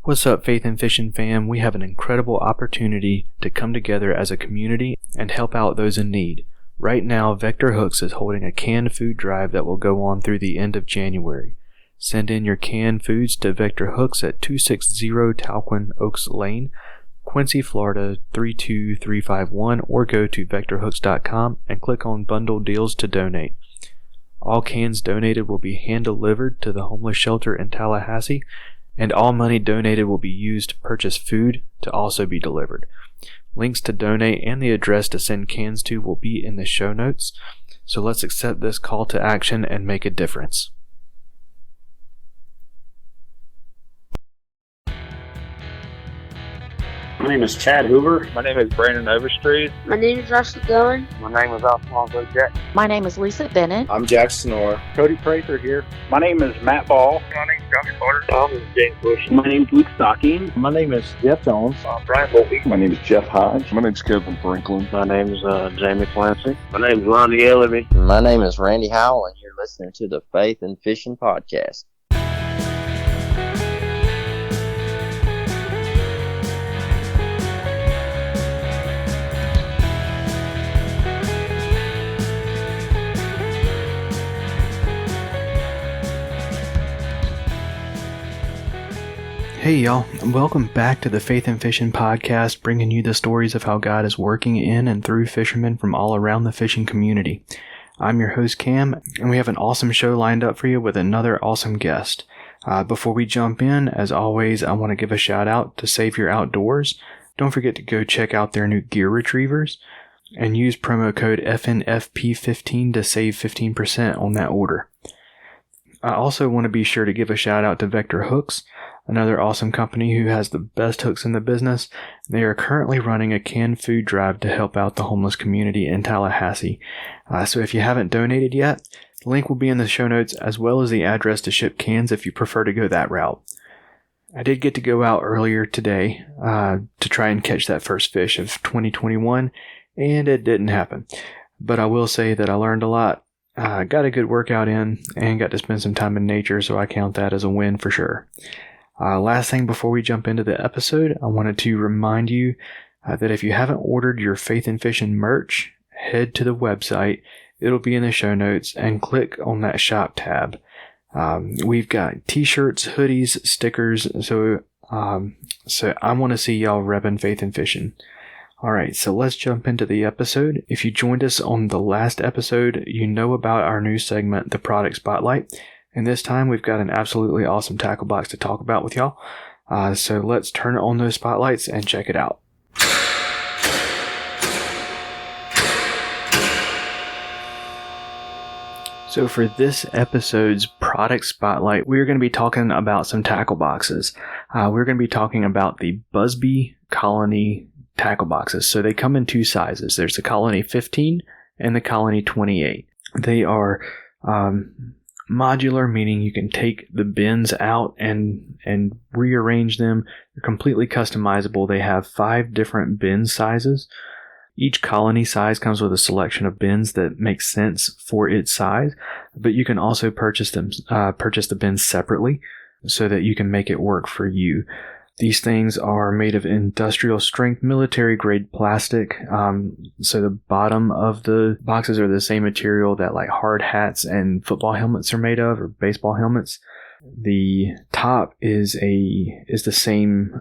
What's up, Faith and Fishing fam? We have an incredible opportunity to come together as a community and help out those in need. Right now, Vector Hooks is holding a canned food drive that will go on through the end of January. Send in your canned foods to Vector Hooks at 260 Talquin Oaks Ln, Quincy, Florida 32351, or go to vectorhooks.com and click on Bundle Deals to donate. All cans donated will be hand-delivered to the homeless shelter in Tallahassee, and all money donated will be used to purchase food to also be delivered. Links to donate and the address to send cans to will be in the show notes, so let's accept this call to action and make a difference. My name is Chad Hoover. My name is Brandon Overstreet. My name is Russell Dillon. My name is Alfonso Jack. My name is Lisa Bennett. I'm Jackson Orr. Cody Prather here. My name is Matt Ball. My name is Johnny Porter. Tom is James Bush. My name is Luke Stocking. My name is Jeff Jones. Brian Bolby. My name is Jeff Hodge. My name is Kevin Franklin. My name is Jamie Clancy. My name is Lonnie Ellaby. My name is Randy Howell, and you're listening to the Faith and Fishing Podcast. Hey y'all, welcome back to the Faith and Fishing Podcast, bringing you the stories of how God is working in and through fishermen from all around the fishing community. I'm your host Cam, and we have an awesome show lined up for you with another awesome guest. Before we jump in, as always, I want to give a shout out to Save Your Outdoors. Don't forget to go check out their new gear retrievers and use promo code FNFP15 to save 15% on that order. I also want to be sure to give a shout out to Vector Hooks, another awesome company who has the best hooks in the business. They are currently running a canned food drive to help out the homeless community in Tallahassee. So if you haven't donated yet, the link will be in the show notes, as well as the address to ship cans if you prefer to go that route. I did get to go out earlier today to try and catch that first fish of 2021, and it didn't happen. But I will say that I learned a lot. Got a good workout in and got to spend some time in nature, so I count that as a win for sure. Last thing before we jump into the episode, I wanted to remind you that if you haven't ordered your Faith and Fishing merch, head to the website. It'll be in the show notes, and click on that shop tab. We've got t-shirts, hoodies, stickers, so I want to see y'all repping Faith and Fishing. Alright, so let's jump into the episode. If you joined us on the last episode, you know about our new segment, The Product Spotlight. And this time we've got an absolutely awesome tackle box to talk about with y'all. So let's turn on those spotlights and check it out. So for this episode's product spotlight, we're going to be talking about some tackle boxes. We're going to be talking about the Busby Colony tackle boxes. So they come in two sizes. There's the Colony 15 and the Colony 28. They are modular, meaning you can take the bins out and rearrange them. They're completely customizable. They have 5 different bin sizes. Each colony size comes with a selection of bins that make sense for its size, but you can also purchase the bins separately so that you can make it work for you. These things are made of industrial strength military grade plastic. So the bottom of the boxes are the same material that like hard hats and football helmets are made of, or baseball helmets. The top is the same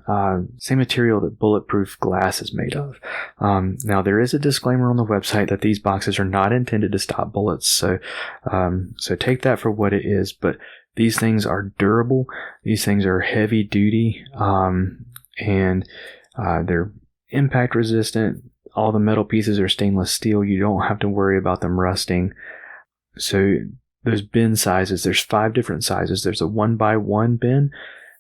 material that bulletproof glass is made of. Now there is a disclaimer on the website that these boxes are not intended to stop bullets. So take that for what it is, but these things are durable. These things are heavy duty, and they're impact resistant. All the metal pieces are stainless steel. You don't have to worry about them rusting. So those bin sizes, there's 5 different sizes. There's a 1x1 bin.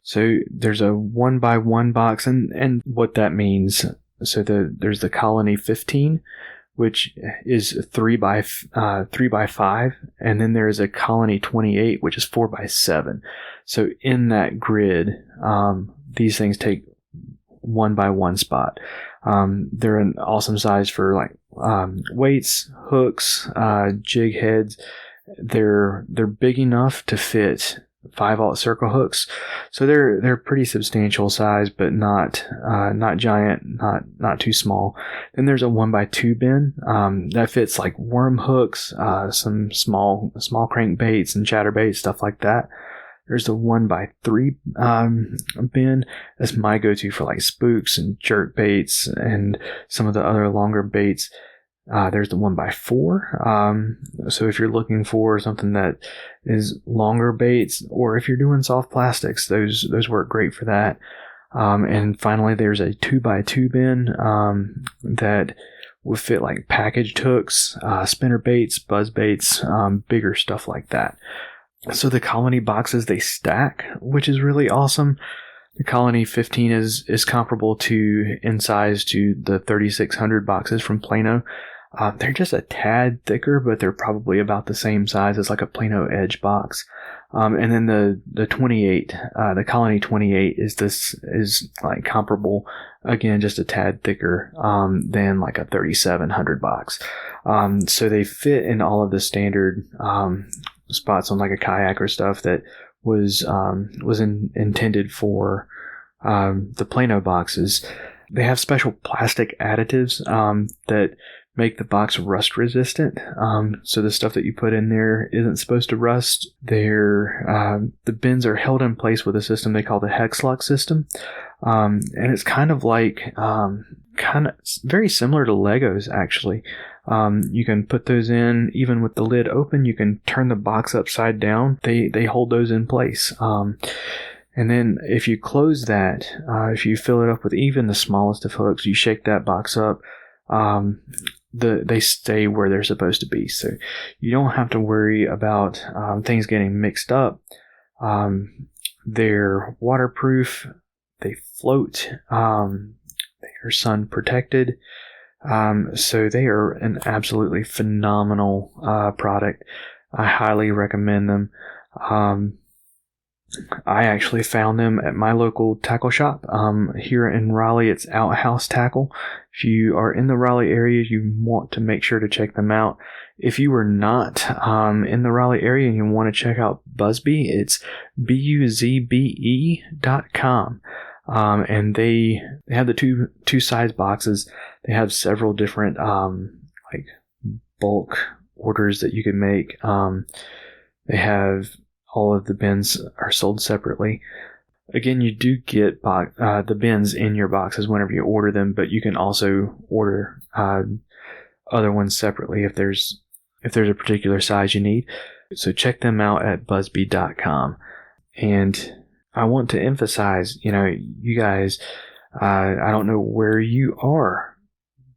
So there's a 1x1 box, and what that means. So there's the Colony 15, which is 3x5, and then there's a Colony 28, which is 4x7. So in that grid, these things take 1x1 spot. They're an awesome size for like weights, hooks, jig heads. They're big enough to fit 5/0 circle hooks. So they're pretty substantial size, but not giant, not too small. Then there's a 1x2 bin that fits like worm hooks, some small crankbaits and chatterbaits, stuff like that. There's the 1x3 bin. That's my go-to for like spooks and jerk baits and some of the other longer baits. There's the 1x4. So if you're looking for something that is longer baits, or if you're doing soft plastics, those work great for that. And finally, there's a 2x2 bin that will fit like packaged hooks, spinner baits, buzz baits, bigger stuff like that. So the Colony boxes, they stack, which is really awesome. The Colony 15 is comparable in size to the 3600 boxes from Plano. They're just a tad thicker, but they're probably about the same size as like a Plano Edge box. And then the 28, the Colony 28 is like comparable, again, just a tad thicker than like a 3700 box. So they fit in all of the standard spots on like a kayak or stuff that was intended for the Plano boxes. They have special plastic additives that make the box rust resistant. So the stuff that you put in there isn't supposed to rust. The bins are held in place with a system they call the Hex-Lock system. And it's kind of like, very similar to Legos, actually. You can put those in, even with the lid open, you can turn the box upside down. They hold those in place. And then if you close that, if you fill it up with even the smallest of hooks, you shake that box up, they stay where they're supposed to be. So you don't have to worry about things getting mixed up. They're waterproof. They float. They are sun protected. So they are an absolutely phenomenal product. I highly recommend them. I actually found them at my local tackle shop. Here in Raleigh, it's Outhouse Tackle. If you are in the Raleigh area, you want to make sure to check them out. If you are not in the Raleigh area and you want to check out Busby, it's BUZBE.com. And they have the two size boxes. They have several different like bulk orders that you can make. They have all of the bins are sold separately. Again, you do get the bins in your boxes whenever you order them, but you can also order other ones separately if there's a particular size you need. So check them out at busby.com. And I want to emphasize, you guys, I don't know where you are,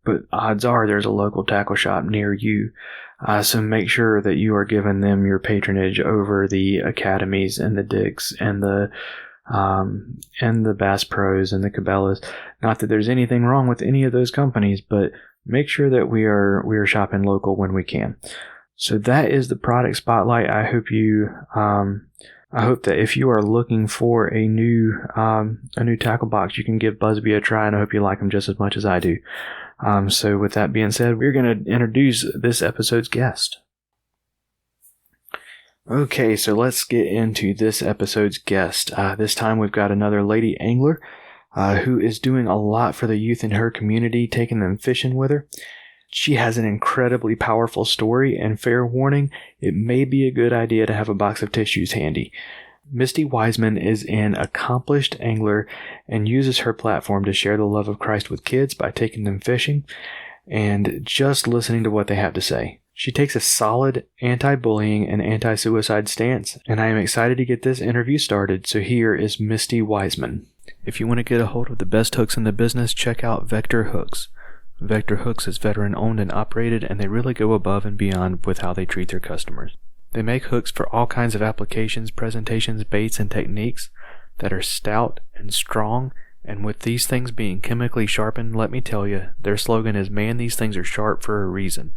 but odds are there's a local tackle shop near you. So make sure that you are giving them your patronage over the Academies and the Dicks and the Bass Pros and the Cabela's. Not that there's anything wrong with any of those companies, but make sure that we are shopping local when we can. So that is the product spotlight. I hope that if you are looking for a new tackle box, you can give Busby a try, and I hope you like them just as much as I do. So with that being said, we're going to introduce this episode's guest. Okay, so let's get into this episode's guest. This time we've got another lady angler who is doing a lot for the youth in her community, taking them fishing with her. She has an incredibly powerful story, and fair warning, it may be a good idea to have a box of tissues handy. Misty Wiseman is an accomplished angler and uses her platform to share the love of Christ with kids by taking them fishing and just listening to what they have to say. She takes a solid anti-bullying and anti-suicide stance, and I am excited to get this interview started, so here is Misty Wiseman. If you want to get a hold of the best hooks in the business, check out Vector Hooks. Vector Hooks is veteran-owned and operated, and they really go above and beyond with how they treat their customers. They make hooks for all kinds of applications, presentations, baits, and techniques that are stout and strong, and with these things being chemically sharpened, let me tell you, their slogan is, "Man, these things are sharp for a reason."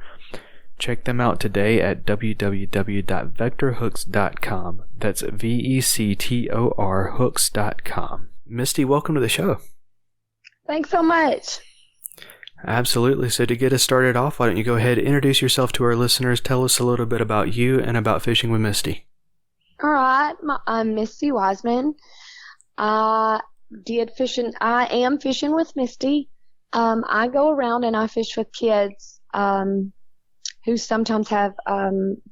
Check them out today at www.vectorhooks.com. That's VECTOR hooks.com. Misty, welcome to the show. Thanks so much. Absolutely. So to get us started off, why don't you go ahead and introduce yourself to our listeners, tell us a little bit about you and about fishing with Misty. All right, I'm Misty Wiseman. I I am fishing with Misty. I go around and I fish with kids who sometimes have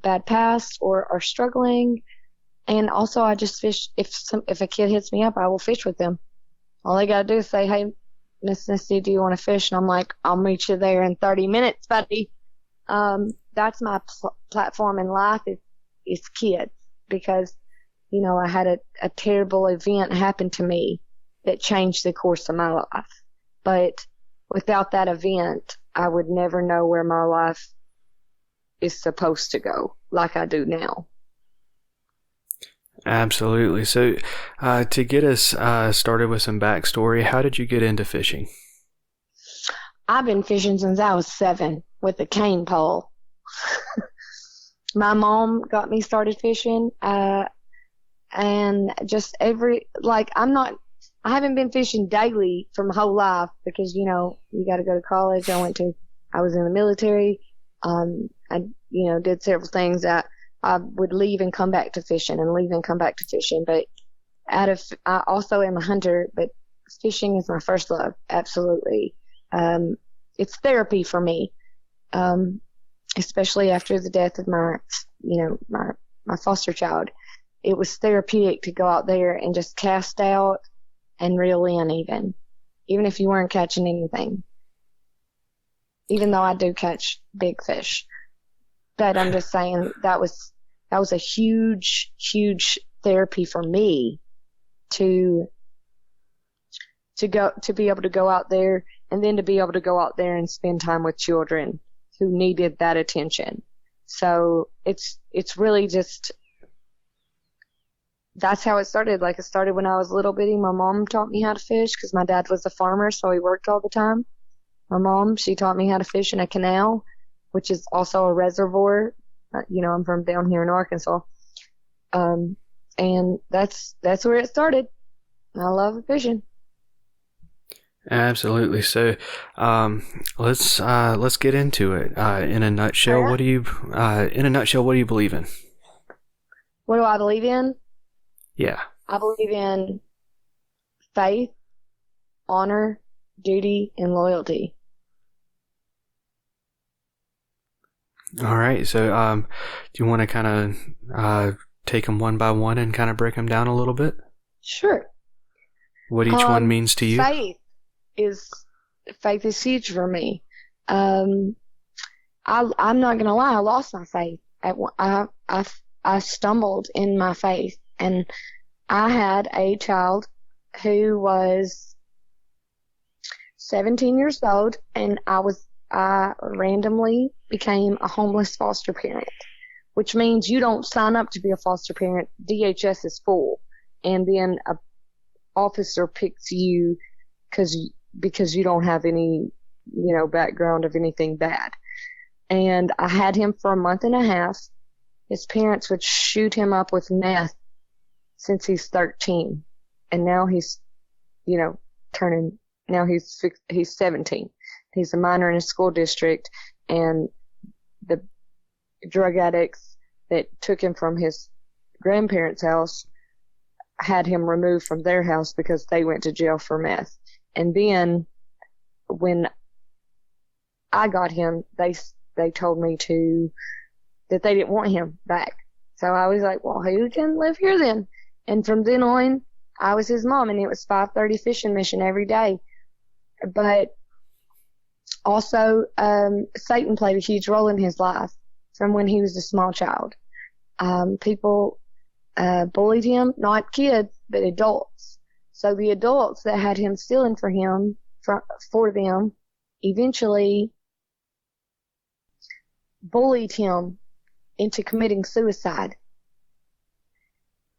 bad past or are struggling. And also I just fish, if a kid hits me up, I will fish with them. All they got to do is say, hey, Miss Misty, do you want to fish? And I'm like, I'll meet you there in 30 minutes, buddy. That's my platform in life is kids, because, I had a terrible event happen to me that changed the course of my life. But without that event, I would never know where my life is supposed to go like I do now. Absolutely. So, to get us started with some backstory, how did you get into fishing? I've been fishing since I was 7 with a cane pole. My mom got me started fishing, and just I haven't been fishing daily for my whole life because, you got to go to college. I was in the military. I did several things that I would leave and come back to fishing and leave and come back to fishing. But I also am a hunter, but fishing is my first love. Absolutely. It's therapy for me. Especially after the death of my foster child. It was therapeutic to go out there and just cast out and reel in even if you weren't catching anything. Even though I do catch big fish. But I'm just saying that was a huge, huge therapy for me to be able to go out there, and then to be able to go out there and spend time with children who needed that attention. So it's really just, that's how it started. Like, it started when I was little bitty. My mom taught me how to fish because my dad was a farmer, so he worked all the time. My mom, she taught me how to fish in a canal, which is also a reservoir. I'm from down here in Arkansas. And that's where it started. I love fishing. Absolutely. So, let's get into it. In a nutshell, what do you believe in? What do I believe in? Yeah. I believe in faith, honor, duty, and loyalty. All right. So, do you want to kind of take them one by one and kind of break them down a little bit? Sure. What each one means to you? Faith is huge for me. I'm not gonna lie. I lost my faith. I stumbled in my faith, and I had a child who was 17 years old, and I randomly became a homeless foster parent, which means you don't sign up to be a foster parent. DHS is full, and then a officer picks you because you don't have any, background of anything bad. And I had him for a month and a half. His parents would shoot him up with meth since he's 13. And now he's, he's 17. He's a minor in a school district, and the drug addicts that took him from his grandparents' house had him removed from their house because they went to jail for meth. And then when I got him, they told me that they didn't want him back. So I was like, well, who can live here then? And from then on, I was his mom, and it was 5:30 fishing mission every day. But also, Satan played a huge role in his life from when he was a small child. People bullied him, not kids, but adults. So the adults that had him stealing for them eventually bullied him into committing suicide.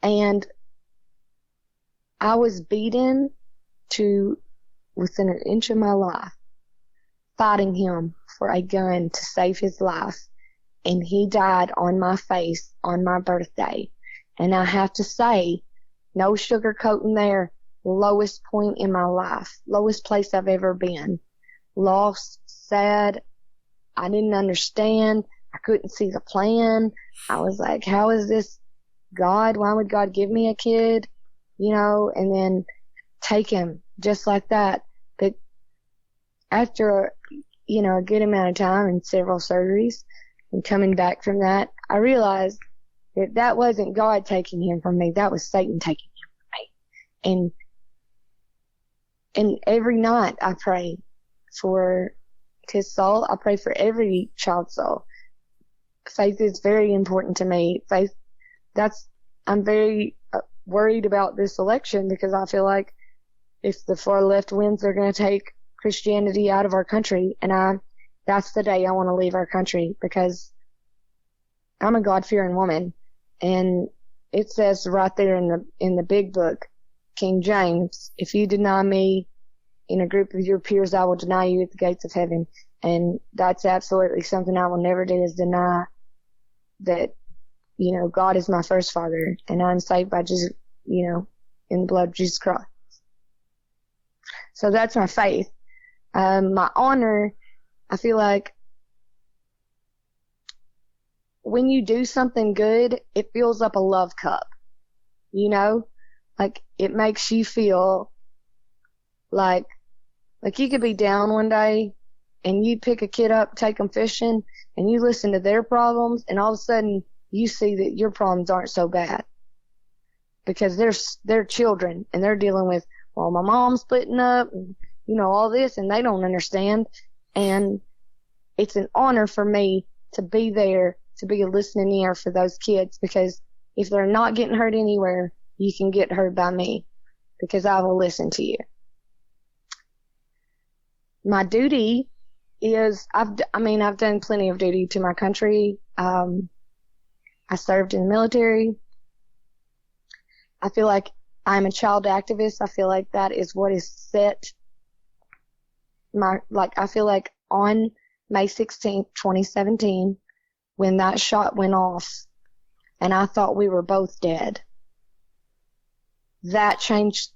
And I was beaten to within an inch of my life, fighting him for a gun to save his life. And he died on my face on my birthday. And I have to say, no sugarcoating there, lowest point in my life, lowest place I've ever been. Lost, sad, I didn't understand, I couldn't see the plan. I was like, how is this God, why would God give me a kid? And then take him just like that. But after, a good amount of time and several surgeries and coming back from that, I realized that wasn't God taking him from me. That was Satan taking him from me. And every night I pray for his soul. I pray for every child's soul. Faith is very important to me. I'm very worried about this election because I feel like if the far left wins, they're going to take Christianity out of our country. And that's the day I want to leave our country, because I'm a God-fearing woman. And it says right there in the big book, King James, if you deny me in a group of your peers, I will deny you at the gates of heaven. And that's absolutely something I will never do, is deny that, God is my first father and I'm saved by Jesus, in the blood of Jesus Christ. So that's my faith. My honor, I feel like when you do something good, it fills up a love cup, like it makes you feel like you could be down one day and you pick a kid up, take them fishing, and you listen to their problems, and all of a sudden you see that your problems aren't so bad, because they're children and they're dealing with, well, my mom's splitting up and, all this, and they don't understand. And it's an honor for me to be there, to be a listening ear for those kids, because if they're not getting hurt anywhere, you can get hurt by me, because I will listen to you. My duty is, I've done plenty of duty to my country. I served in the military. I feel like I'm a child activist. I feel like that is what is set I feel like on May 16th, 2017, when that shot went off and I thought we were both dead, that changed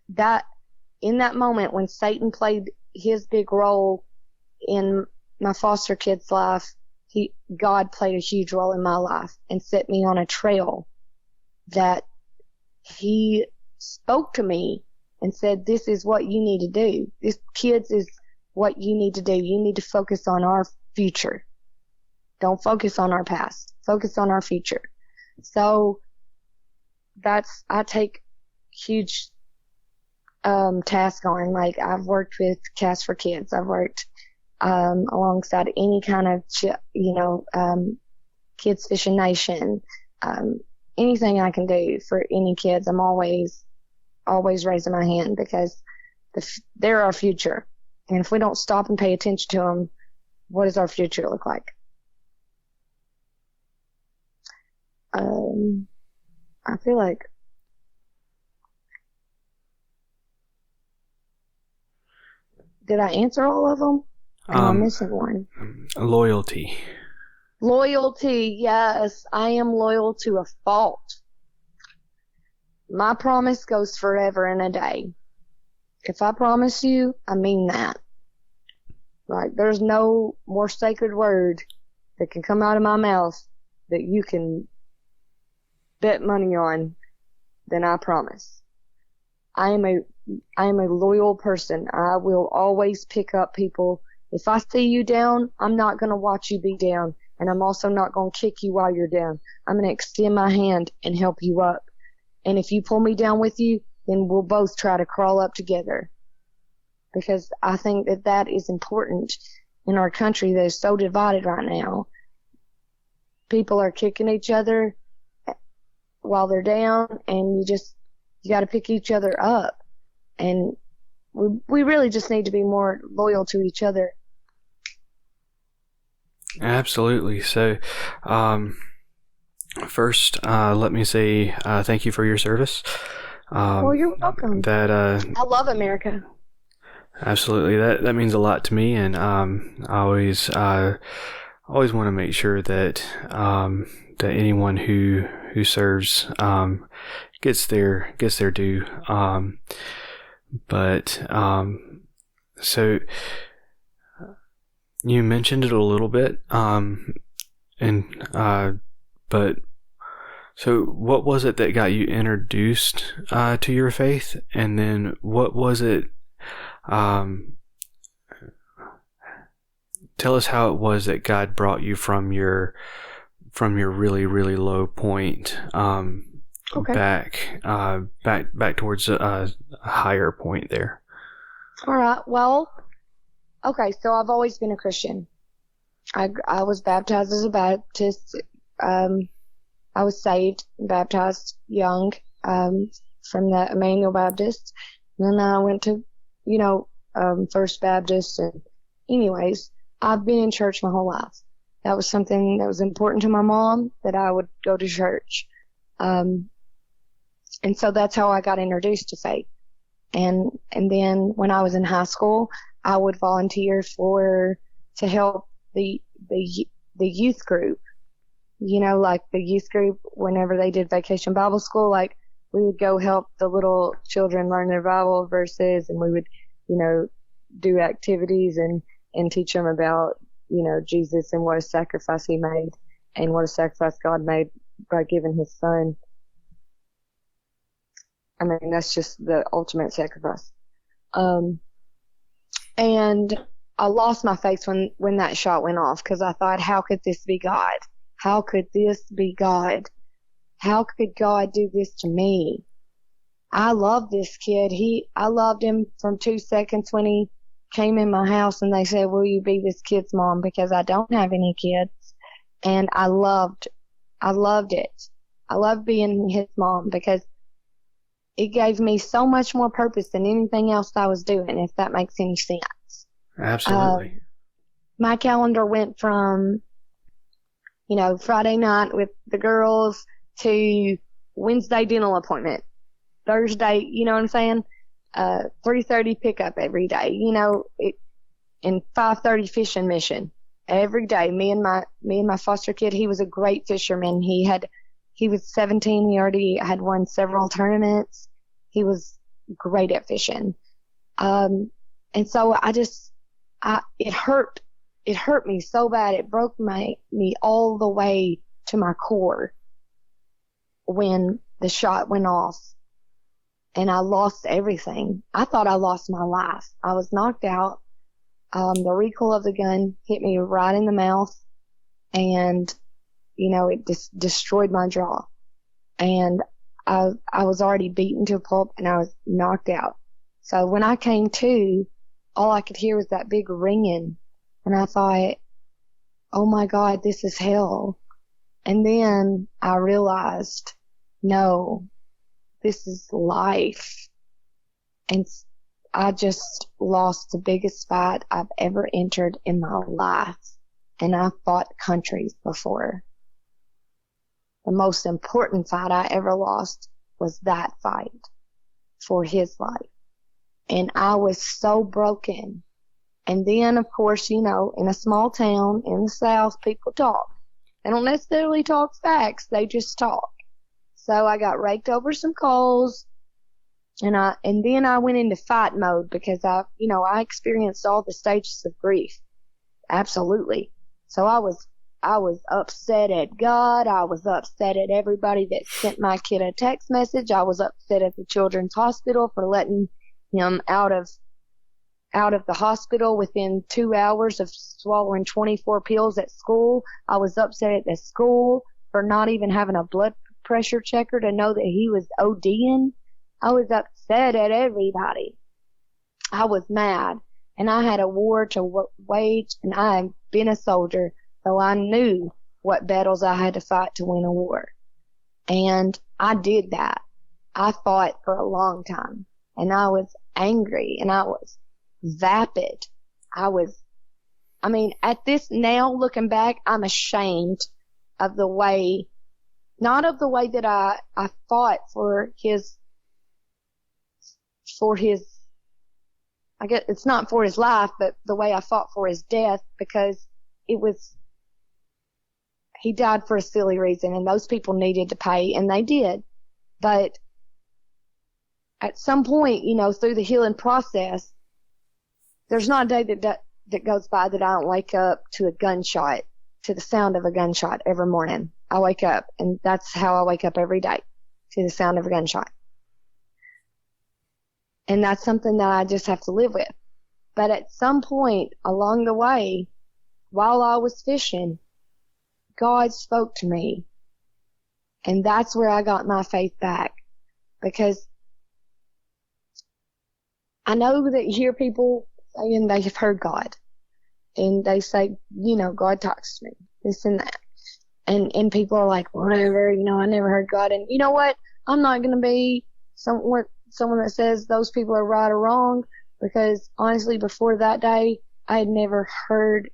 that. In that moment when Satan played his big role in my foster kid's life, God played a huge role in my life and set me on a trail that he spoke to me and said, this is what you need to do. This, kids, is what you need to do. You need to focus on our future. Don't focus on our past. Focus on our future. So I take huge task on. Like, I've worked with Cast for Kids. I've worked alongside any kind of, Kids Fishing Nation. Anything I can do for any kids, I'm always raising my hand, because they're our future. And if we don't stop and pay attention to them, what does our future look like? I feel like did I answer all of them? I'm missing one. Loyalty. Loyalty, yes. I am loyal to a fault. My promise goes forever and a day. If I promise you, I mean that. Like, there's no more sacred word that can come out of my mouth that you can bet money on than I promise. I am a loyal person. I will always pick up people. If I see you down, I'm not going to watch you be down. And I'm also not going to kick you while you're down. I'm going to extend my hand and help you up. And if you pull me down with you, then we'll both try to crawl up together. Because I think that is important in our country that is so divided right now. People are kicking each other while they're down, and you got to pick each other up. And we really just need to be more loyal to each other. Absolutely. So, first, let me say thank you for your service. Well, you're welcome. I love America. Absolutely, that means a lot to me, and I always want to make sure that that anyone who serves gets their due. So you mentioned it a little bit, but So what was it that got you introduced to your faith? And then what was it, tell us how it was that God brought you from your really, really low point back towards a higher point there. All right. Well, okay. So I've always been a Christian. I was baptized as a Baptist. I was saved and baptized young from the Emmanuel Baptist. And then I went to, First Baptist. And anyways, I've been in church my whole life. That was something that was important to my mom, that I would go to church. And so that's how I got introduced to faith. And then when I was in high school, I would volunteer to help the youth group. Like the youth group, whenever they did Vacation Bible School, like we would go help the little children learn their Bible verses, and we would, do activities and teach them about, Jesus and what a sacrifice he made and what a sacrifice God made by giving his son. I mean, that's just the ultimate sacrifice. And I lost my faith when that shot went off, because I thought, how could this be God? How could this be God? How could God do this to me? I love this kid. I loved him from 2 seconds when he came in my house and they said, will you be this kid's mom? Because I don't have any kids. And I loved it. I loved being his mom because it gave me so much more purpose than anything else I was doing, if that makes any sense. Absolutely. My calendar went from, Friday night with the girls to Wednesday dental appointment, Thursday, you know what I'm saying? 3:30 pickup every day, and 5:30 fishing mission every day. Me and my foster kid, he was a great fisherman. He was 17. He already had won several tournaments. He was great at fishing. And so it hurt me so bad. It broke me all the way to my core when the shot went off and I lost everything. I thought I lost my life. I was knocked out. The recoil of the gun hit me right in the mouth, and, it just destroyed my jaw. And I was already beaten to a pulp and I was knocked out. So when I came to, all I could hear was that big ringing. And I thought, oh my God, this is hell. And then I realized, no, this is life. And I just lost the biggest fight I've ever entered in my life. And I fought countries before. The most important fight I ever lost was that fight for his life. And I was so broken. And then, of course, in a small town in the South, people talk. They don't necessarily talk facts. They just talk. So I got raked over some coals, and then I went into fight mode because I experienced all the stages of grief. Absolutely. So I was upset at God. I was upset at everybody that sent my kid a text message. I was upset at the children's hospital for letting him out of the hospital within 2 hours of swallowing 24 pills at school. I was upset at the school for not even having a blood pressure checker to know that he was ODing. I was upset at everybody. I was mad, and I had a war to wage, and I have been a soldier, so I knew what battles I had to fight to win a war. And I did that. I fought for a long time, and I was angry, and I was vapid. At this now, looking back, I'm ashamed of the way, not of the way that I fought for his, I guess it's not for his life, but the way I fought for his death, because he died for a silly reason, and those people needed to pay, and they did. But at some point, through the healing process, there's not a day that goes by that I don't wake up to a gunshot, to the sound of a gunshot every morning. I wake up, and that's how I wake up every day, to the sound of a gunshot. And that's something that I just have to live with. But at some point along the way, while I was fishing, God spoke to me. And that's where I got my faith back. Because I know that you hear people saying they have heard God. And they say, God talks to me, this and that. And people are like, whatever, I never heard God. And you know what? I'm not going to be someone that says those people are right or wrong, because honestly, before that day, I had never heard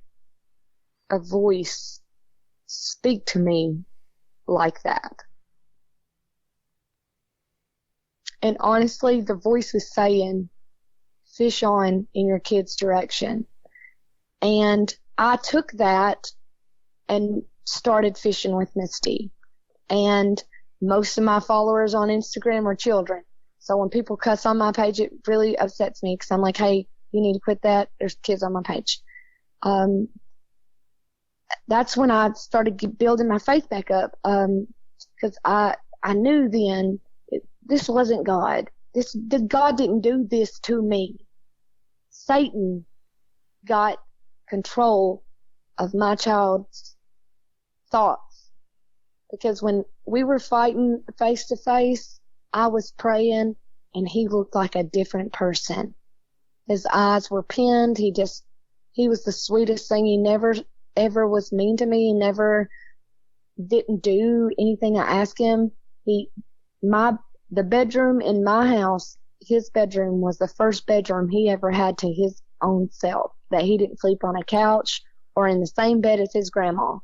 a voice speak to me like that. And honestly, the voice was saying, fish on in your kid's direction. And I took that and started fishing with Misty. And most of my followers on Instagram are children. So when people cuss on my page, it really upsets me, because I'm like, hey, you need to quit that. There's kids on my page. That's when I started building my faith back up, because I knew then this wasn't God. God didn't do this to me. Satan got control of my child's thoughts, because when we were fighting face to face, I was praying and he looked like a different person. His eyes were pinned. He was the sweetest thing. He never ever was mean to me. He never didn't do anything I asked him. The bedroom in my house, his bedroom was the first bedroom he ever had to his own self, that he didn't sleep on a couch or in the same bed as his grandma.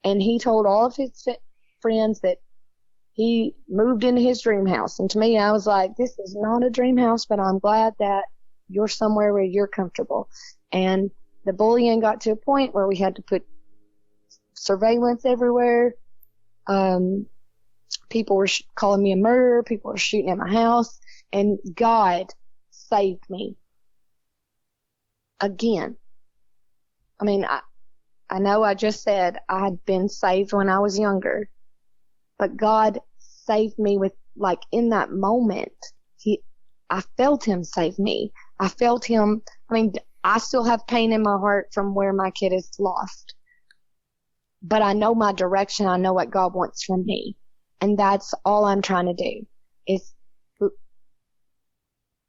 And he told all of his friends that he moved into his dream house. And to me, I was like, this is not a dream house, but I'm glad that you're somewhere where you're comfortable. And the bullying got to a point where we had to put surveillance everywhere. People were calling me a murderer. People were shooting at my house. And God saved me. Again. I mean, I know I just said I had been saved when I was younger. But God saved me with, like, in that moment, I felt him save me. I felt him, I still have pain in my heart from where my kid is lost. But I know my direction. I know what God wants from me. And that's all I'm trying to do.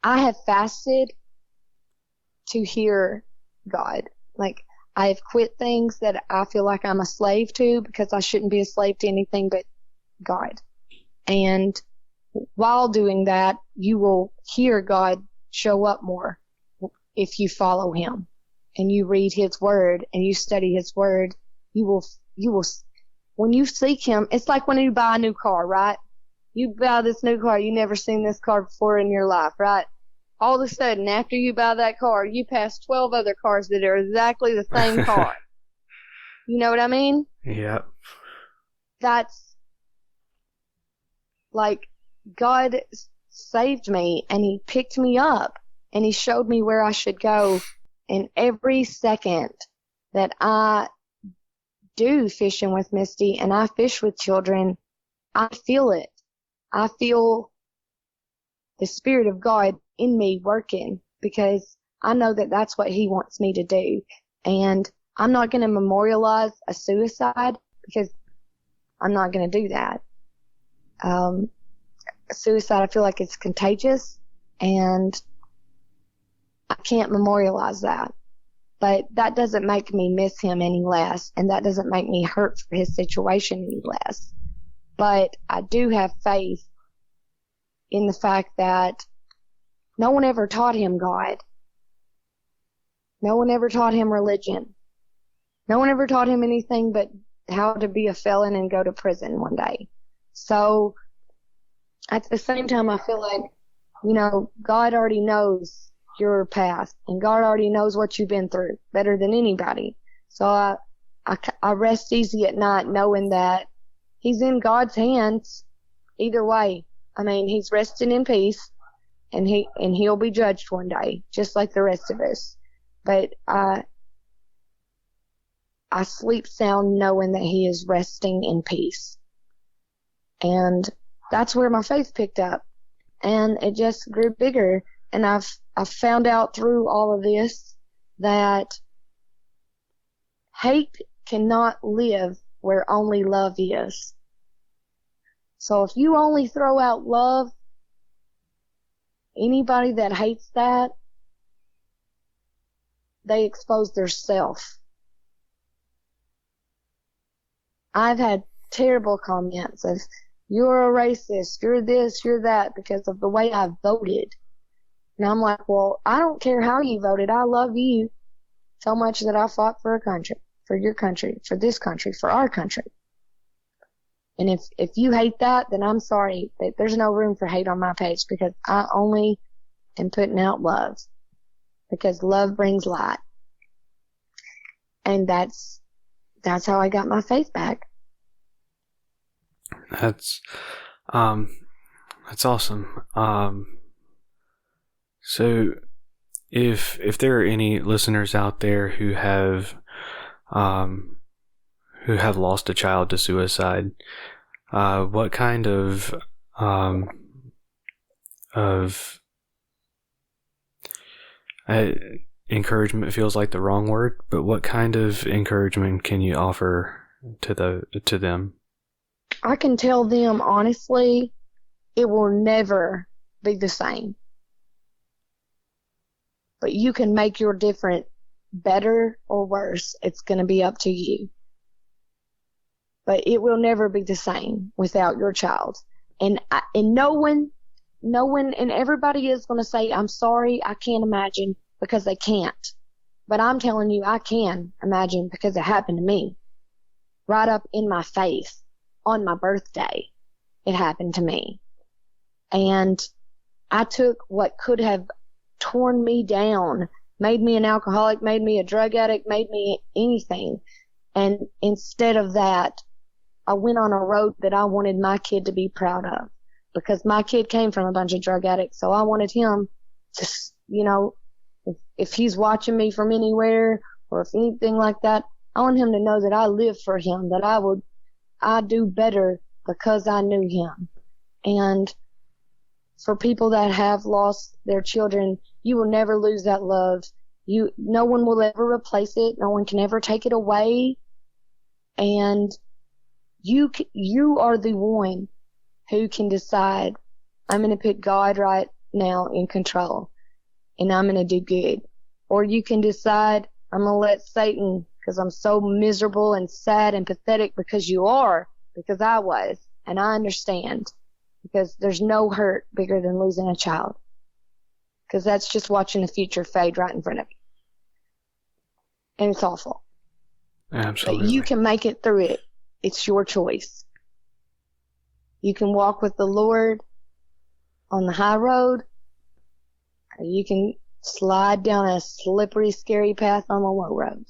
I have fasted to hear God. Like, I have quit things that I feel like I'm a slave to, because I shouldn't be a slave to anything but God. And while doing that, you will hear God show up more if you follow him and you read his word and you study his word. You will, when you seek him, it's like when you buy a new car, right? You buy this new car, you never seen this car before in your life, right? All of a sudden, after you buy that car, you pass 12 other cars that are exactly the same car. You know what I mean? Yeah. That's like, God saved me, and he picked me up, and he showed me where I should go. And every second that I do fishing with Misty and I fish with children, I feel it. I feel the Spirit of God in me working, because I know that that's what he wants me to do. And I'm not going to memorialize a suicide, because I'm not going to do that. Suicide, I feel like it's contagious, and I can't memorialize that. But that doesn't make me miss him any less, and that doesn't make me hurt for his situation any less. But I do have faith in the fact that no one ever taught him God. No one ever taught him religion. No one ever taught him anything but how to be a felon and go to prison one day. So at the same time, I feel like, God already knows your path, and God already knows what you've been through better than anybody. So I rest easy at night knowing that he's in God's hands either way. He's resting in peace, and he'll be judged one day, just like the rest of us. But I sleep sound knowing that he is resting in peace. And that's where my faith picked up. And it just grew bigger. And I've found out through all of this that hate cannot live where only love is. So if you only throw out love, anybody that hates that, they expose their self. I've had terrible comments of, you're a racist, you're this, you're that, because of the way I voted. And I'm like, well, I don't care how you voted. I love you so much that I fought for a country, for your country, for this country, for our country. And if you hate that, then I'm sorry. There's no room for hate on my page, because I only am putting out love, because love brings light. And that's how I got my faith back. That's awesome. So if there are any listeners out there who have lost a child to suicide, what kind of encouragement feels like the wrong word, but what kind of encouragement can you offer to them? I can tell them honestly, it will never be the same. But you can make your difference better or worse. It's going to be up to you. But it will never be the same without your child. And no one, and everybody is going to say, I'm sorry, I can't imagine, because they can't. But I'm telling you, I can imagine, because it happened to me. Right up in my face, on my birthday, it happened to me. And I took what could have torn me down, made me an alcoholic, made me a drug addict, made me anything. And instead of that, I went on a road that I wanted my kid to be proud of, because my kid came from a bunch of drug addicts. So I wanted him to, if he's watching me from anywhere or if anything like that, I want him to know that I live for him, that I do better because I knew him. And for people that have lost their children, you will never lose that love. No one will ever replace it. No one can ever take it away. And you are the one who can decide, I'm going to put God right now in control, and I'm going to do good. Or you can decide, I'm going to let Satan, because I'm so miserable and sad and pathetic, because I was, and I understand, because there's no hurt bigger than losing a child, because that's just watching the future fade right in front of you. And it's awful. Absolutely. But you can make it through it. It's your choice. You can walk with the Lord on the high road, or you can slide down a slippery, scary path on the low road.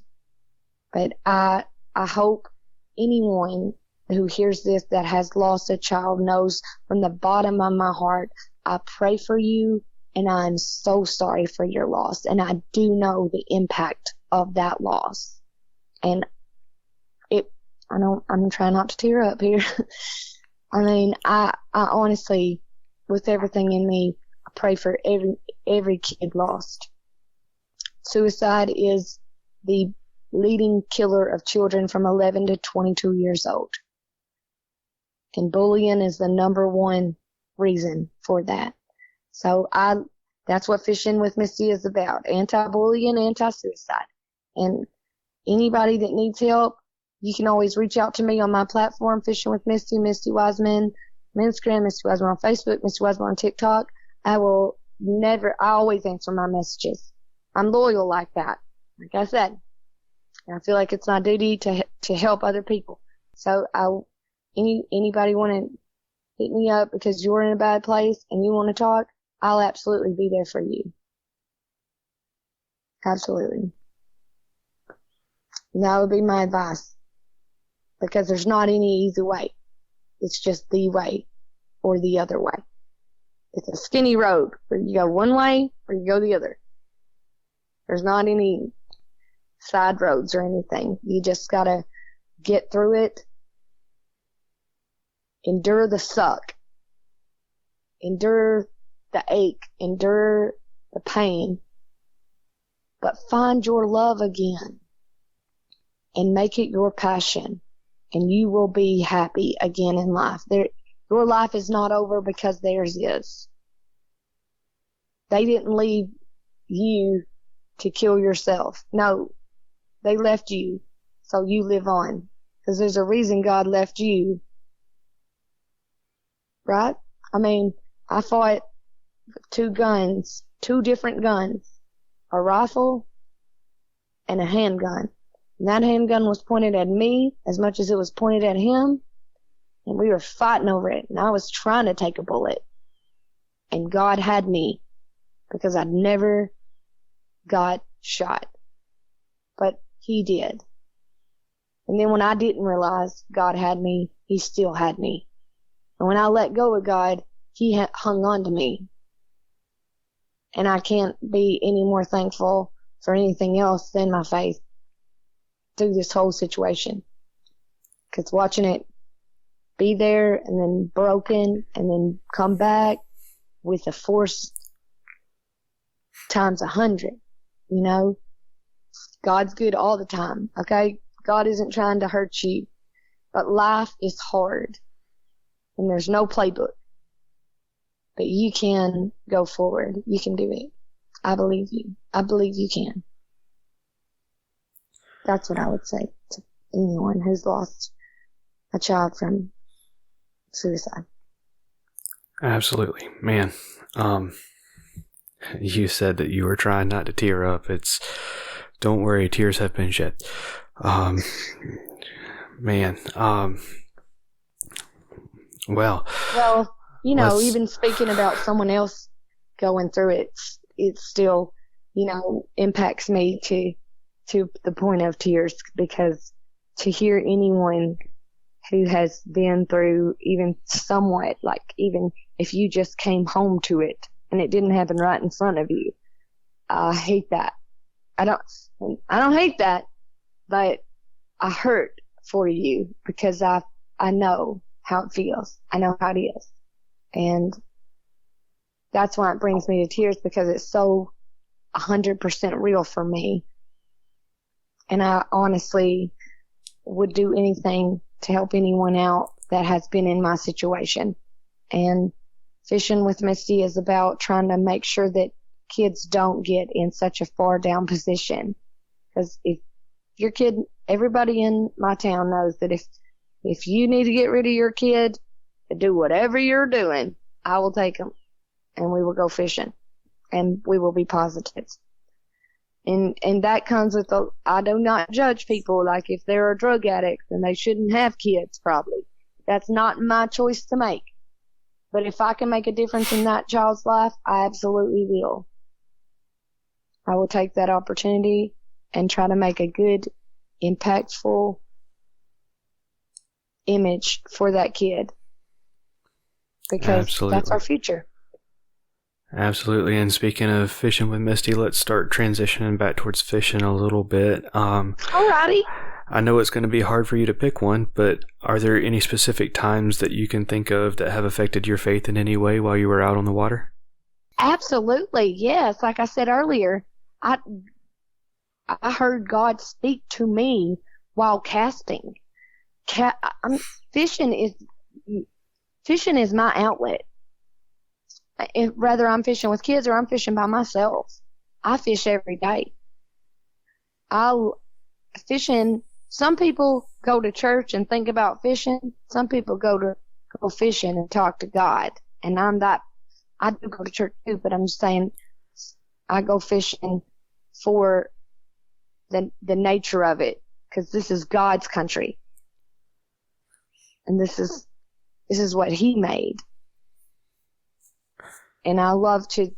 But I hope anyone who hears this that has lost a child knows from the bottom of my heart, I pray for you, and I'm so sorry for your loss. And I do know the impact of that loss. And I'm trying not to tear up here. I mean, I honestly, with everything in me, I pray for every kid lost. Suicide is the leading killer of children from 11 to 22 years old. And bullying is the number one reason for that. So that's what Fishing with Misty is about. Anti-bullying, anti-suicide. And anybody that needs help, you can always reach out to me on my platform, Fishing with Misty, Misty Wiseman on Instagram, Misty Wiseman on Facebook, Misty Wiseman on TikTok. I always answer my messages. I'm loyal like that. Like I said, I feel like it's my duty to help other people. So anybody want to hit me up because you're in a bad place and you want to talk, I'll absolutely be there for you. Absolutely. That would be my advice. Because there's not any easy way. It's just the way or the other way. It's a skinny road where you go one way or you go the other. There's not any side roads or anything. You just gotta get through it, endure the suck, endure the ache, endure the pain, but find your love again and make it your passion, and you will be happy again in life. Your life is not over because theirs is. They didn't leave you to kill yourself. No, they left you so you live on, because there's a reason God left you, right? I mean, I fought two different guns, a rifle and a handgun. And that handgun was pointed at me as much as it was pointed at him. And we were fighting over it. And I was trying to take a bullet. And God had me because I'd never got shot. But he did. And then when I didn't realize God had me, he still had me. And when I let go of God, he hung on to me. And I can't be any more thankful for anything else than my faith through this whole situation. Because watching it be there and then broken and then come back with a force times 100, you know, God's good all the time, okay? God isn't trying to hurt you, but life is hard and there's no playbook. But you can go forward. You can do it. I believe you. I believe you can. That's what I would say to anyone who's lost a child from suicide. Absolutely. Man, you said that you were trying not to tear up. Don't worry, tears have been shed. Well, you know, even speaking about someone else going through it, it still, you know, impacts me to the point of tears, because to hear anyone who has been through even somewhat, like even if you just came home to it and it didn't happen right in front of you, I hate that. I don't hate that, but I hurt for you because I know how it feels. I know how it is. And that's why it brings me to tears, because it's so 100% real for me. And I honestly would do anything to help anyone out that has been in my situation. And Fishing with Misty is about trying to make sure that kids don't get in such a far down position. Because if your kid, everybody in my town knows that if you need to get rid of your kid to do whatever you're doing, I will take them and we will go fishing and we will be positive. And that comes with I do not judge people. Like if they're a drug addict, then they shouldn't have kids probably. That's not my choice to make. But if I can make a difference in that child's life, I absolutely will. I will take that opportunity and try to make a good, impactful image for that kid. Because that's our future. Absolutely. And speaking of Fishing with Misty, let's start transitioning back towards fishing a little bit. Alrighty. I know it's going to be hard for you to pick one, but are there any specific times that you can think of that have affected your faith in any way while you were out on the water? Absolutely. Yes. Like I said earlier, I heard God speak to me while casting. Fishing is my outlet. Whether I'm fishing with kids or I'm fishing by myself, I fish every day. Fishing. Some people go to church and think about fishing. Some people go fishing and talk to God. And I do go to church too, but I'm just saying I go fishing for the nature of it, because this is God's country. And this is what he made. And I love to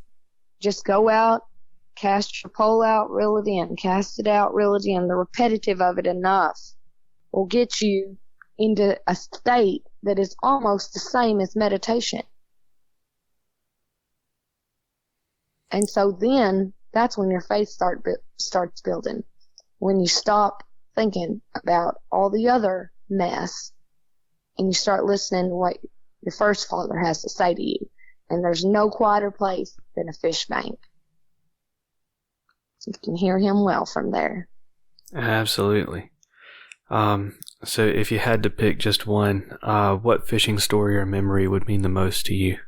just go out, cast your pole out, reel it in, cast it out, reel it in. The repetitive of it enough will get you into a state that is almost the same as meditation. And so then that's when your faith starts building. when you stop thinking about all the other mess and you start listening to what your first father has to say to you. And there's no quieter place than a fish bank. You can hear him well from there. Absolutely. So if you had to pick just one, what fishing story or memory would mean the most to you?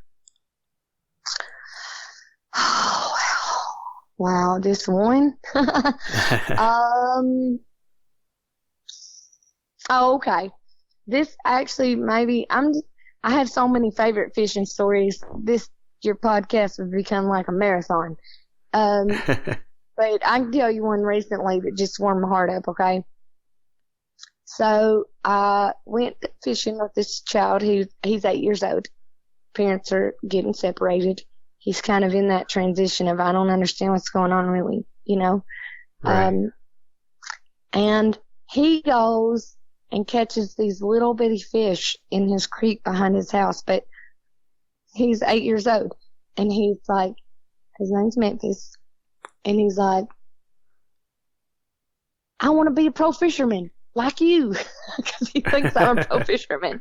Oh, wow, just one? Okay. This actually I have so many favorite fishing stories. Your podcast would become like a marathon. But I can tell you one recently that just warmed my heart up, okay? So I went fishing with this child he's 8 years old. Parents are getting separated. He's kind of in that transition of I don't understand what's going on really, you know? Right. And he goes and catches these little bitty fish in his creek behind his house, but he's 8 years old. And he's like, his name's Memphis. And he's like, I want to be a pro fisherman like you, because he thinks I'm a pro fisherman.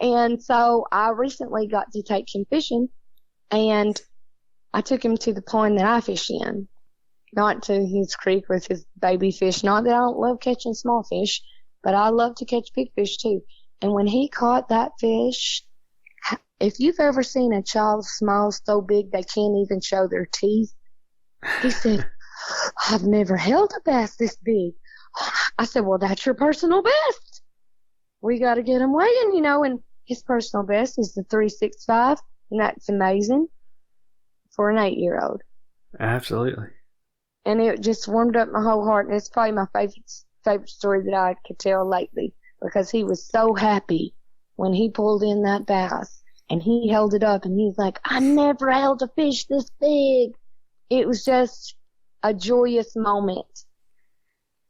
And so I recently got to take him fishing, and I took him to the pond that I fish in, not to his creek with his baby fish. Not that I don't love catching small fish, but I love to catch big fish too. And when he caught that fish, if you've ever seen a child smile so big they can't even show their teeth, he said, I've never held a bass this big. I said, well, that's your personal best. We got to get him weighing, you know, and his personal best is the 365, and that's amazing for an 8-year-old. Absolutely. And it just warmed up my whole heart, and it's probably my favorite story that I could tell lately, because he was so happy when he pulled in that bass, and he held it up, and he's like, I never held a fish this big. It was just a joyous moment.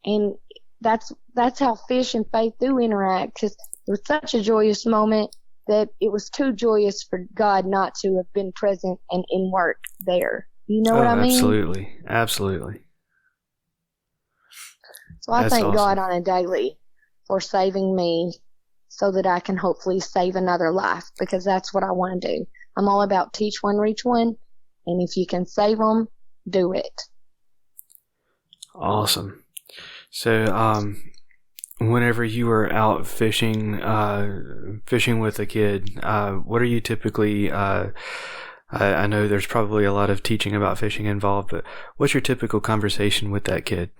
And that's how fish and faith do interact, because it was such a joyous moment that it was too joyous for God not to have been present and in work there. You know what I mean? Absolutely. Absolutely. So I That's thank awesome. God on a daily for saving me so that I can hopefully save another life, because that's what I want to do. I'm all about teach one, reach one. And if you can save them, do it. Awesome. So, whenever you were out fishing with a kid, what are you typically, I know there's probably a lot of teaching about fishing involved, but what's your typical conversation with that kid?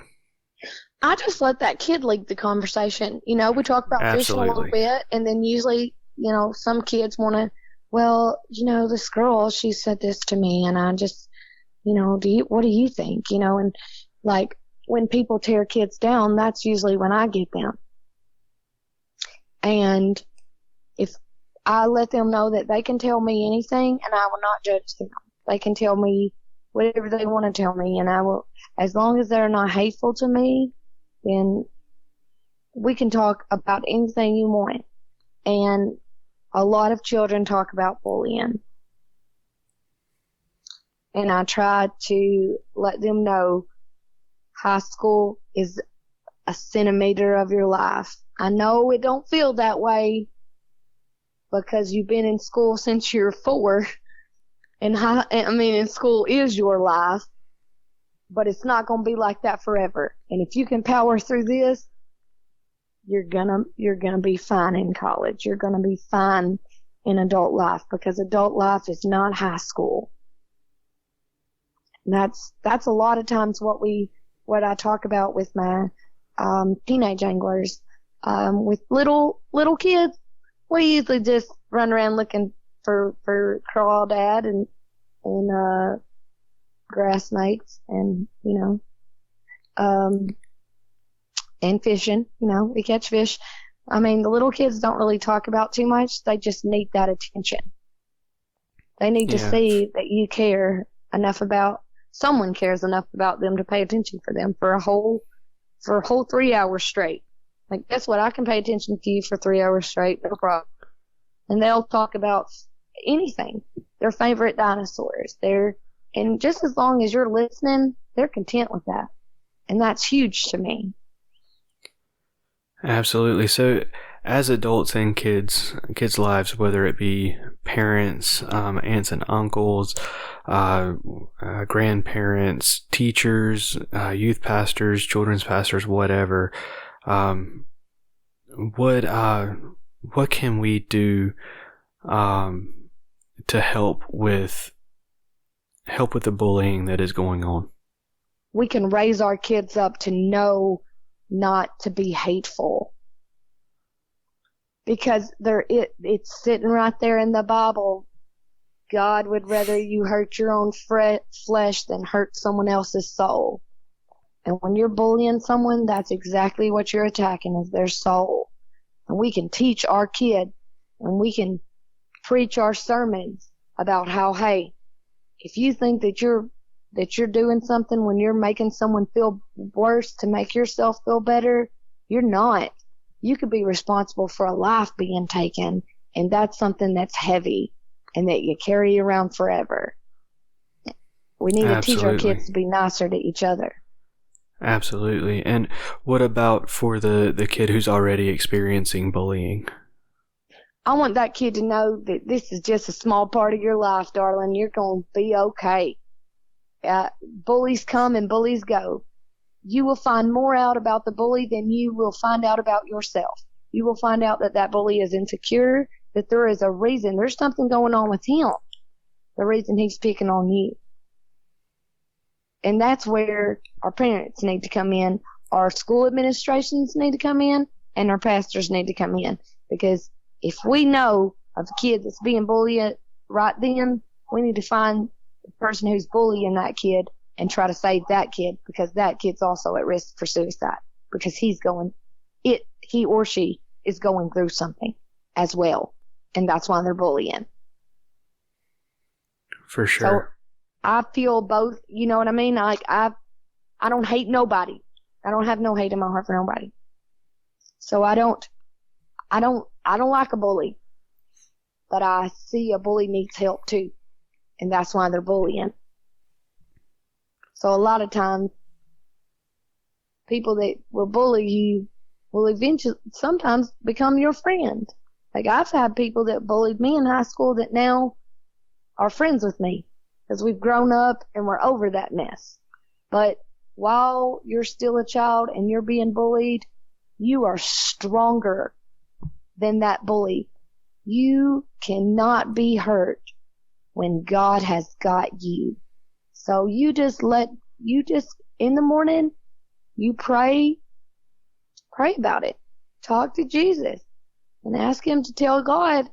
I just let that kid lead the conversation. You know, we talk about fishing a little bit, and then usually, you know, some kids want to, well, you know, this girl, she said this to me, and I just, you know, what do you think? You know, and like when people tear kids down, that's usually when I get them. And if I let them know that they can tell me anything, and I will not judge them. They can tell me whatever they want to tell me, and I will, as long as they're not hateful to me, then we can talk about anything you want. And a lot of children talk about bullying. And I try to let them know high school is a centimeter of your life. I know it don't feel that way because you've been in school since you're 4. And school is your life. But it's not going to be like that forever. And if you can power through this, you're gonna be fine in college. You're gonna be fine in adult life, because adult life is not high school. And that's a lot of times what I talk about with my teenage anglers. With little kids, we usually just run around looking for crawdad and grass snakes, and you know, and fishing. You know, we catch fish. I mean, the little kids don't really talk about too much. They just need that attention. They need to see that you care enough about, someone cares enough about them to pay attention for them for a whole 3 hours straight. Like, guess what? I can pay attention to you for 3 hours straight, no problem. And they'll talk about anything. Their favorite dinosaurs. And just as long as you're listening, they're content with that. And that's huge to me. Absolutely. So, as adults in kids' lives, whether it be parents, aunts and uncles, grandparents, teachers, youth pastors, children's pastors, whatever, what can we do to help with the bullying that is going on? We can raise our kids up to know not to be hateful, because it's sitting right there in the Bible. God would rather you hurt your own flesh than hurt someone else's soul. And when you're bullying someone, that's exactly what you're attacking, is their soul. And we can teach our kid, and we can preach our sermons about how, hey, if you think that you're doing something when you're making someone feel worse to make yourself feel better, you're not. You could be responsible for a life being taken, and that's something that's heavy and that you carry around forever. We need to teach our kids to be nicer to each other. Absolutely. And what about for the kid who's already experiencing bullying? I want that kid to know that this is just a small part of your life, darling. You're going to be okay. Bullies come and bullies go. You will find more out about the bully than you will find out about yourself. You will find out that bully is insecure, that there is a reason. There's something going on with him, the reason he's picking on you. And that's where our parents need to come in, our school administrations need to come in, and our pastors need to come in. Because if we know of a kid that's being bullied right then, we need to find the person who's bullying that kid and try to save that kid, because that kid's also at risk for suicide, because he or she is going through something as well, and that's why they're bullying. For sure. So I feel both, you know what I mean? Like I don't hate nobody. I don't have no hate in my heart for nobody. So I don't like a bully, but I see a bully needs help too, and that's why they're bullying. So a lot of times, people that will bully you will eventually sometimes become your friend. Like I've had people that bullied me in high school that now are friends with me, because we've grown up and we're over that mess. But while you're still a child and you're being bullied, you are stronger than that bully. You cannot be hurt when God has got you. So you just in the morning, you pray about it. Talk to Jesus and ask him to tell God,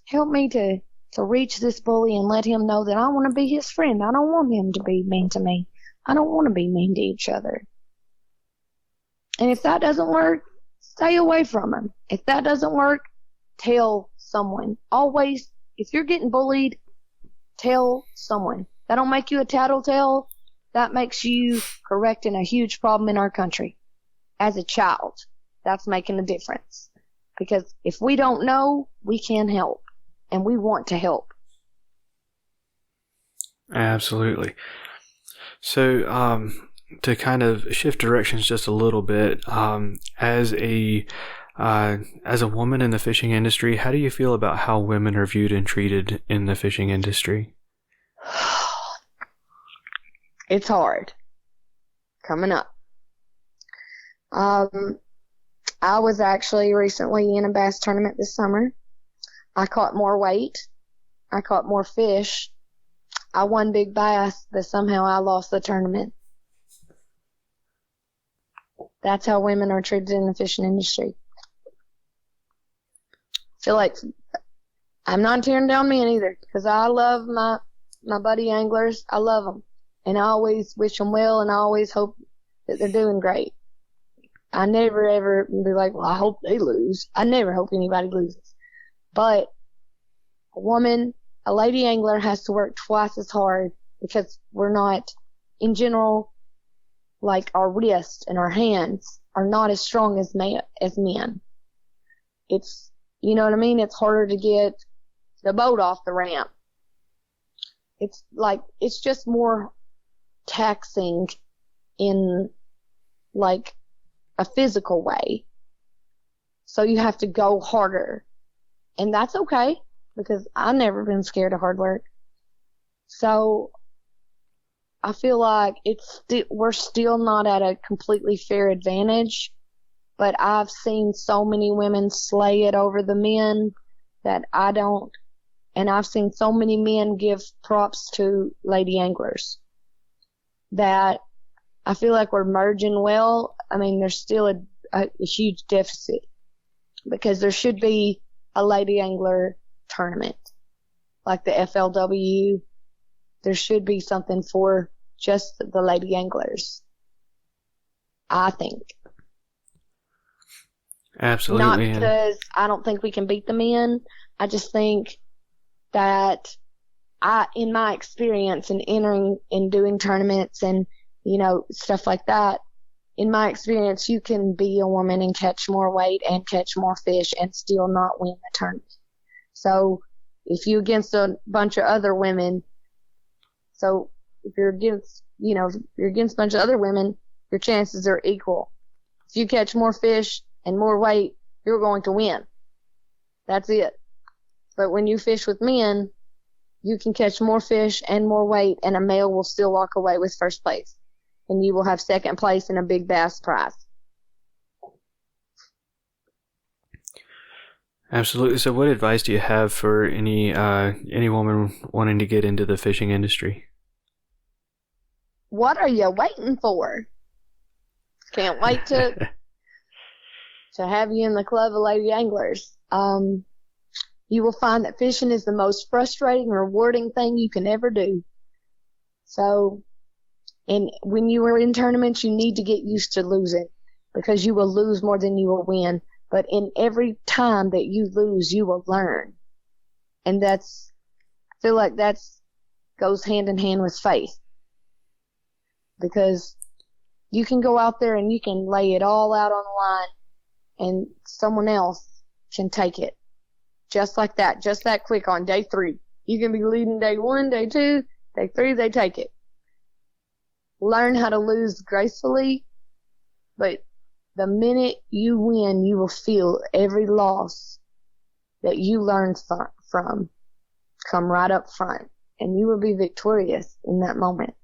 help me to reach this bully and let him know that I want to be his friend. I don't want him to be mean to me. I don't want to be mean to each other. And if that doesn't work, stay away from him. If that doesn't work, tell someone. Always, if you're getting bullied, tell someone. That don't make you a tattletale. That makes you correcting a huge problem in our country. As a child, that's making a difference. Because if we don't know, we can help. And we want to help. Absolutely. So, to kind of shift directions just a little bit, as a woman in the fishing industry, how do you feel about how women are viewed and treated in the fishing industry? It's hard. Coming up. I was actually recently in a bass tournament this summer. I caught more weight. I caught more fish. I won big bass, but somehow I lost the tournament. That's how women are treated in the fishing industry. I feel like I'm not tearing down men either, because I love my buddy anglers. I love them. And I always wish them well, and I always hope that they're doing great. I never ever be like, well, I hope they lose. I never hope anybody loses. But a lady angler has to work twice as hard, because we're not, in general, like our wrists and our hands are not as strong as men. It's, you know what I mean? It's harder to get the boat off the ramp. It's just more taxing in like a physical way. So you have to go harder. And that's okay, because I've never been scared of hard work. So I feel like we're still not at a completely fair advantage, but I've seen so many women slay it over the men that I don't, and I've seen so many men give props to lady anglers that I feel like we're merging well. I mean, there's still a huge deficit, because there should be a lady angler tournament like the FLW. There should be something for just the lady anglers, I think. Absolutely. Not because I don't think we can beat the men. I just think that in my experience in entering and doing tournaments and, stuff like that, in my experience, you can be a woman and catch more weight and catch more fish and still not win the tournament. So if you're against a bunch of other women, if you're against a bunch of other women, your chances are equal. If you catch more fish and more weight, you're going to win. That's it. But when you fish with men, you can catch more fish and more weight, and a male will still walk away with first place. And you will have second place and a big bass prize. Absolutely. So what advice do you have for any woman wanting to get into the fishing industry? What are you waiting for? Can't wait to have you in the club of lady anglers. You will find that fishing is the most frustrating, rewarding thing you can ever do. So, and when you are in tournaments, you need to get used to losing, because you will lose more than you will win. But in every time that you lose, you will learn. And I feel like goes hand in hand with faith. Because you can go out there and you can lay it all out on the line, and someone else can take it. Just like that, just that quick on day 3. You can be leading day 1, day 2, day 3, they take it. Learn how to lose gracefully, but the minute you win, you will feel every loss that you learned from come right up front, and you will be victorious in that moment.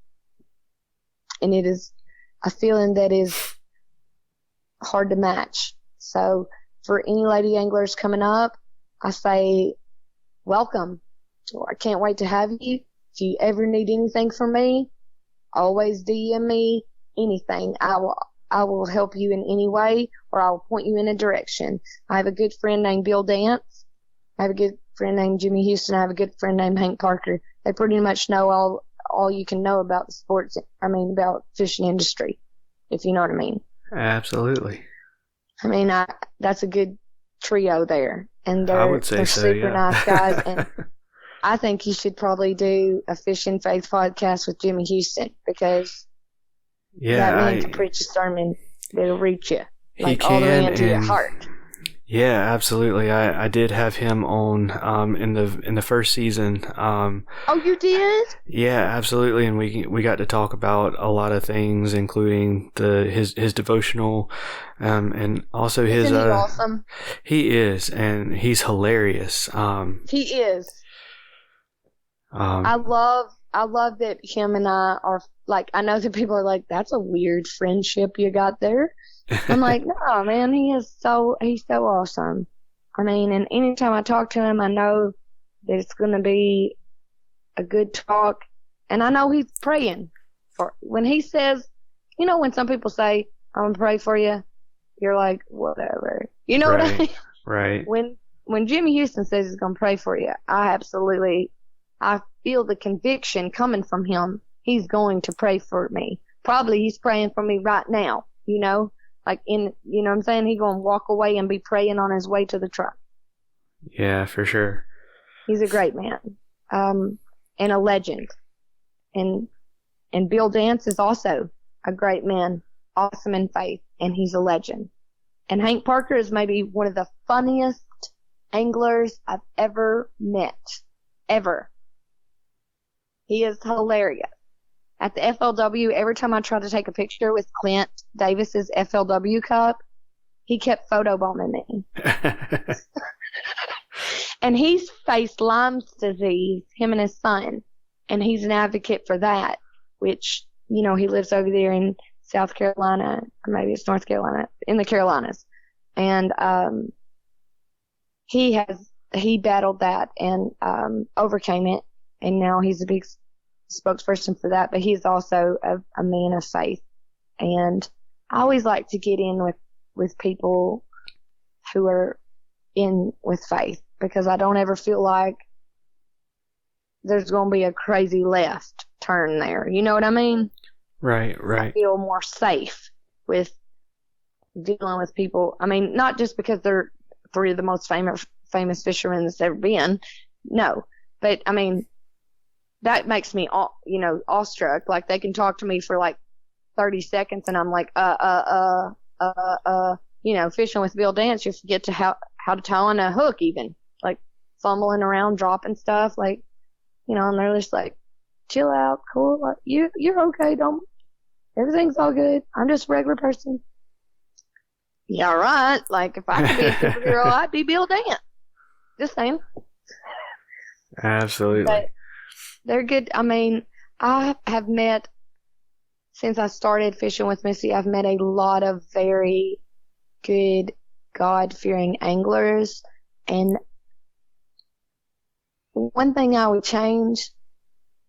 And it is a feeling that is hard to match. So for any lady anglers coming up, I say, welcome. I can't wait to have you. If you ever need anything from me, always DM me anything. I will help you in any way, or I will point you in a direction. I have a good friend named Bill Dance. I have a good friend named Jimmy Houston. I have a good friend named Hank Parker. They pretty much know all you can know about about fishing industry, if you know what I mean. Absolutely. I mean, that's a good trio there. And I would say they're so, super yeah. nice guys. And I think you should probably do a Fishing Faith podcast with Jimmy Houston, because that man can preach a sermon that'll reach you, all the way into your heart. Yeah, absolutely. I did have him on in the first season. Oh, you did? Yeah, absolutely. And we got to talk about a lot of things, including his devotional, and also his. Isn't he awesome? He is, and he's hilarious. He is. I love that him and I are I know that people are like, that's a weird friendship you got there. I'm like, no, man, he's so awesome. I mean, and anytime I talk to him, I know that it's going to be a good talk. And I know he's praying when he says, when some people say, I'm going to pray for you, you're like, whatever. You know what I mean? Right. When Jimmy Houston says he's going to pray for you, I feel the conviction coming from him. He's going to pray for me. Probably he's praying for me right now, you know what I'm saying? He's going to walk away and be praying on his way to the truck. Yeah, for sure. He's a great man. And a legend. And Bill Dance is also a great man, awesome in faith, and he's a legend. And Hank Parker is maybe one of the funniest anglers I've ever met. Ever. He is hilarious. at the FLW, every time I tried to take a picture with Clint Davis's FLW cup, he kept photobombing me. And he's faced Lyme's disease, him and his son, and he's an advocate for that, which, he lives over there in South Carolina, or maybe it's North Carolina, in the Carolinas. And he battled that and overcame it, and now he's a big spokesperson for that, but he's also a man of faith. And I always like to get in with people who are in with faith, because I don't ever feel like there's going to be a crazy left turn there. You know what I mean? Right. I feel more safe with dealing with people. I mean, not just because they're three of the most famous fishermen that's ever been. No. But, I mean, that makes me, awestruck. Like, they can talk to me for, 30 seconds, and I'm like, fishing with Bill Dance, you forget how to tie on a hook even. Like, fumbling around, dropping stuff, and they're just like, chill out, cool, you're okay, everything's all good, I'm just a regular person. Yeah, right, if I could be a superhero, I'd be Bill Dance. Just saying. Absolutely. But they're good. I mean, I have met, since I started fishing with Misty, I've met a lot of very good, God-fearing anglers, and one thing I would change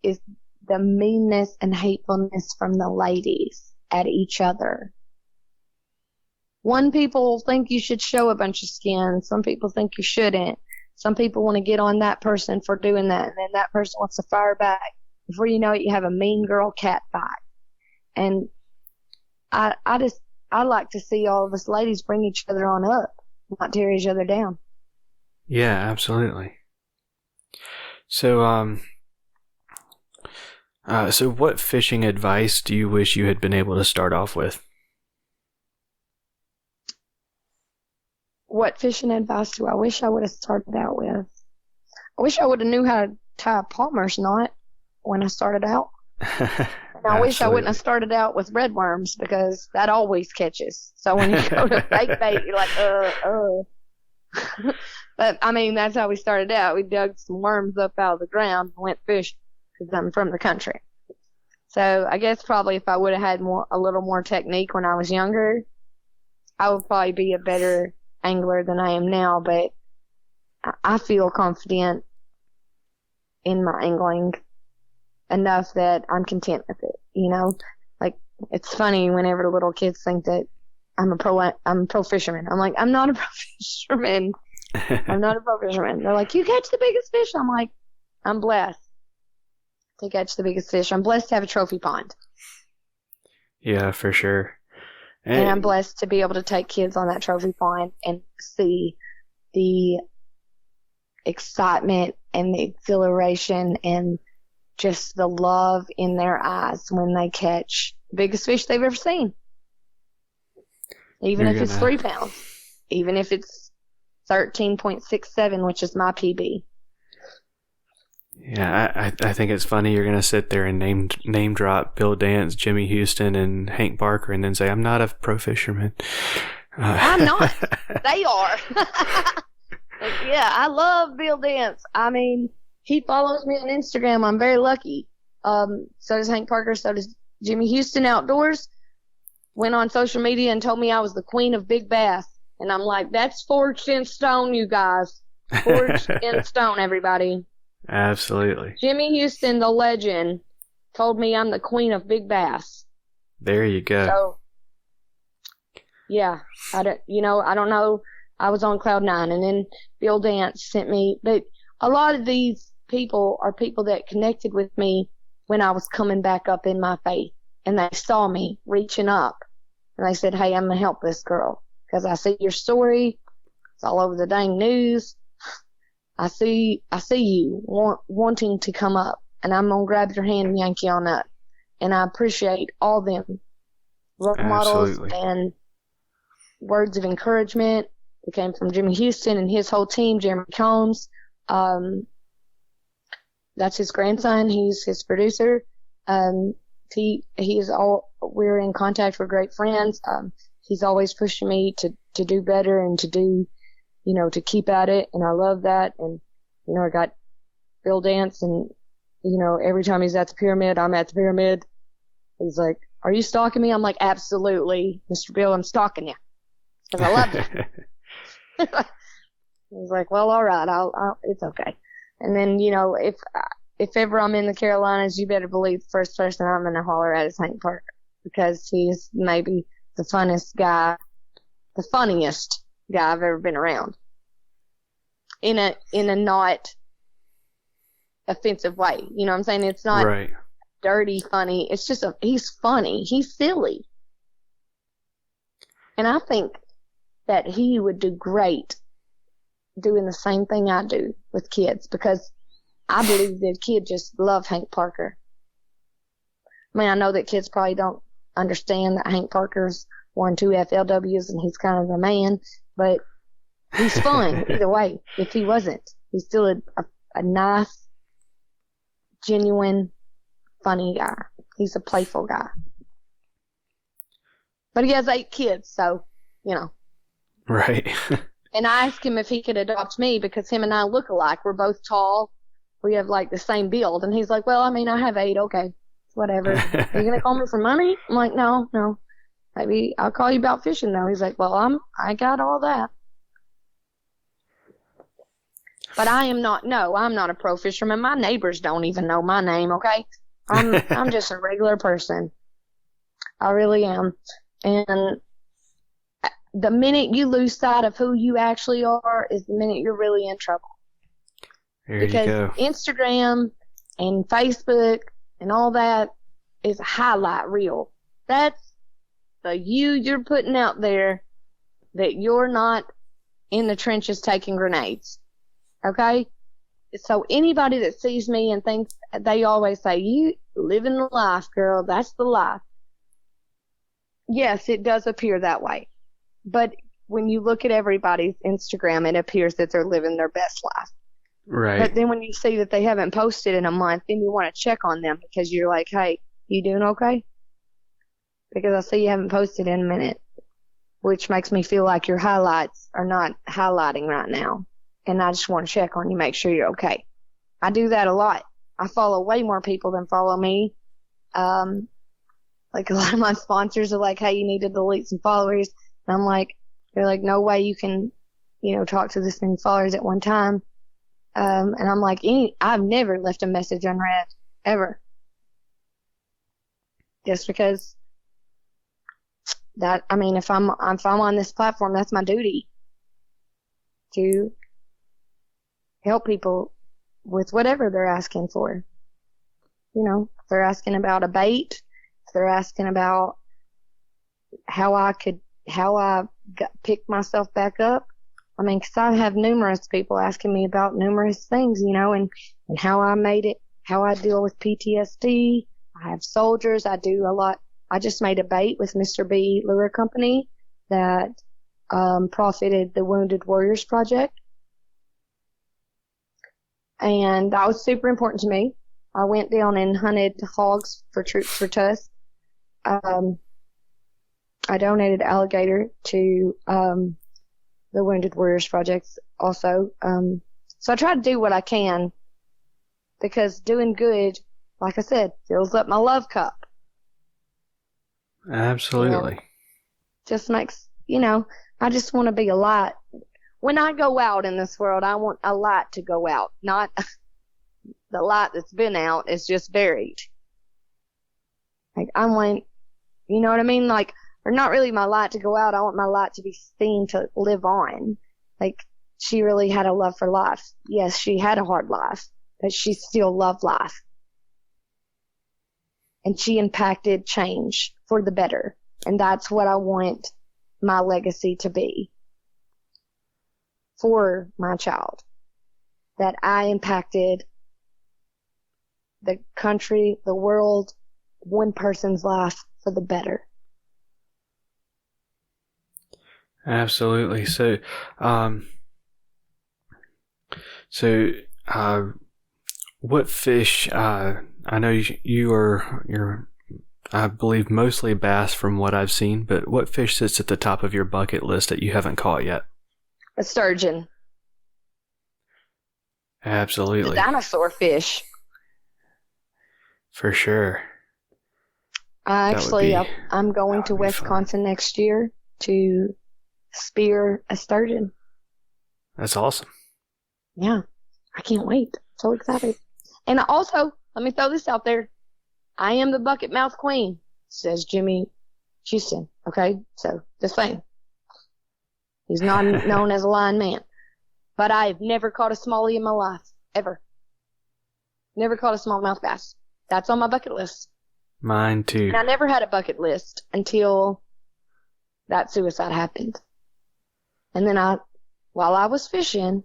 is the meanness and hatefulness from the ladies at each other. One people think you should show a bunch of skin. Some people think you shouldn't. Some people want to get on that person for doing that, and then that person wants to fire back. Before you know it, you have a mean girl cat fight. And I like to see all of us ladies bring each other on up, not tear each other down. Yeah, absolutely. So, so what fishing advice do you wish you had been able to start off with? What fishing advice do I wish I would have started out with? I wish I would have knew how to tie a Palmer's knot when I started out. And I wish I wouldn't have started out with red worms, because that always catches. So when you go to fake bait, you're like, But, I mean, that's how we started out. We dug some worms up out of the ground and went fishing, because I'm from the country. So I guess probably if I would have had a little more technique when I was younger, I would probably be a better angler than I am now. But I feel confident in my angling enough that I'm content with it, it's funny whenever the little kids think that I'm a pro fisherman. I'm like, I'm not a pro fisherman. I'm not a pro fisherman. They're like, you catch the biggest fish. I'm like, I'm blessed to catch the biggest fish. I'm blessed to have a trophy pond. Yeah, for sure. And I'm blessed to be able to take kids on that trophy pond and see the excitement and the exhilaration and just the love in their eyes when they catch the biggest fish they've ever seen. Even if it's 3 pounds. Even if it's 13.67, which is my PB. Yeah, I think it's funny you're going to sit there and name drop Bill Dance, Jimmy Houston, and Hank Barker, and then say, I'm not a pro fisherman. I'm not. They are. Yeah, I love Bill Dance. I mean, he follows me on Instagram. I'm very lucky. So does Hank Parker. So does Jimmy Houston Outdoors. Went on social media and told me I was the queen of big bass. And I'm like, that's forged in stone, you guys. Forged in stone, everybody. Absolutely. Jimmy Houston, the legend, told me I'm the queen of big bass. There you go. So, yeah, I don't know. I was on cloud nine, and then Bill Dance sent me. But a lot of these people are people that connected with me when I was coming back up in my faith, and they saw me reaching up, and they said, "Hey, I'm gonna help this girl because I see your story. It's all over the dang news. I see you wanting to come up, and I'm gonna grab your hand and yank you on up." And I appreciate all them role models and words of encouragement that came from Jimmy Houston and his whole team. Jeremy Combs, that's his grandson. He's his producer. we're in contact. We're great friends. He's always pushing me to do better and to do, to keep at it. And I love that. And, I got Bill Dance, and, every time he's at the pyramid, I'm at the pyramid. He's like, "Are you stalking me?" I'm like, "Absolutely, Mr. Bill, I'm stalking you. Because I love you." He's like, "Well, all right, I'll it's okay." And then, if ever I'm in the Carolinas, you better believe the first person I'm going to holler at is Hank Parker, because he's maybe the funniest guy I've ever been around. In a not offensive way. You know what I'm saying? It's not right. Dirty funny. It's just he's funny. He's silly. And I think that he would do great doing the same thing I do with kids, because I believe that kids just love Hank Parker. I mean, I know that kids probably don't understand that Hank Parker's won 2 FLWs and he's kind of the man, but he's fun either way. If he wasn't, he's still a nice, genuine, funny guy. He's a playful guy. But he has 8 kids, so, Right. And I asked him if he could adopt me because him and I look alike. We're both tall. We have like the same build. And he's like, "Well, I mean, I have 8. Okay, whatever. Are you going to call me for money?" I'm like, No. Maybe I'll call you about fishing though. He's like, "Well, I got all that." But I'm not a pro fisherman. My neighbors don't even know my name, okay? I'm just a regular person. I really am. And the minute you lose sight of who you actually are is the minute you're really in trouble. Because Instagram and Facebook and all that is a highlight reel. That's the you're putting out there that you're not in the trenches taking grenades. Okay? So anybody that sees me and thinks, they always say, "You living the life, girl. That's the life." Yes, it does appear that way. But when you look at everybody's Instagram, it appears that they're living their best life. Right. But then when you see that they haven't posted in a month, then you want to check on them because you're like, "Hey, you doing okay?" Because I see you haven't posted in a minute, which makes me feel like your highlights are not highlighting right now. And I just want to check on you, make sure you're okay. I do that a lot. I follow way more people than follow me. Like a lot of my sponsors are like, "Hey, you need to delete some followers." And I'm like, they're like, "No way you can, talk to this many followers at one time." And I'm like, I've never left a message unread, ever. Just because if I'm on this platform, that's my duty to help people with whatever they're asking for. If they're asking about a bait, if they're asking about how I picked myself back up. I mean, 'cause I have numerous people asking me about numerous things, and how I made it, how I deal with PTSD. I have soldiers. I do a lot. I just made a bait with Mr. B Lure Company that profited the Wounded Warriors Project. And that was super important to me. I went down and hunted hogs for Troops for Tusk. I donated alligator to the Wounded Warriors Projects also. So I try to do what I can, because doing good, like I said, fills up my love cup. Absolutely. And just makes, I just want to be a light. When I go out in this world, I want a light to go out, not the light that's been out is just buried. Like, I want, you know what I mean? Like, or not really my light to go out. I want my light to be seen to live on. Like, she really had a love for life. Yes, she had a hard life, but she still loved life. And she impacted change for the better. And that's what I want my legacy to be for my child. That I impacted the country, the world, one person's life for the better. Absolutely. So, what fish? I know you're I believe mostly bass from what I've seen, but what fish sits at the top of your bucket list that you haven't caught yet? A sturgeon. Absolutely. The dinosaur fish. For sure. I'm going to Wisconsin next year to spear a sturgeon. That's awesome. Yeah, I can't wait. So excited. And also, let me throw this out there. I am the bucket mouth queen, says Jimmy Houston. Okay, so just saying. He's not known as a line man. But I've never caught a smallie in my life. Ever. Never caught a smallmouth bass. That's on my bucket list. Mine too. And I never had a bucket list until that suicide happened. And then while I was fishing,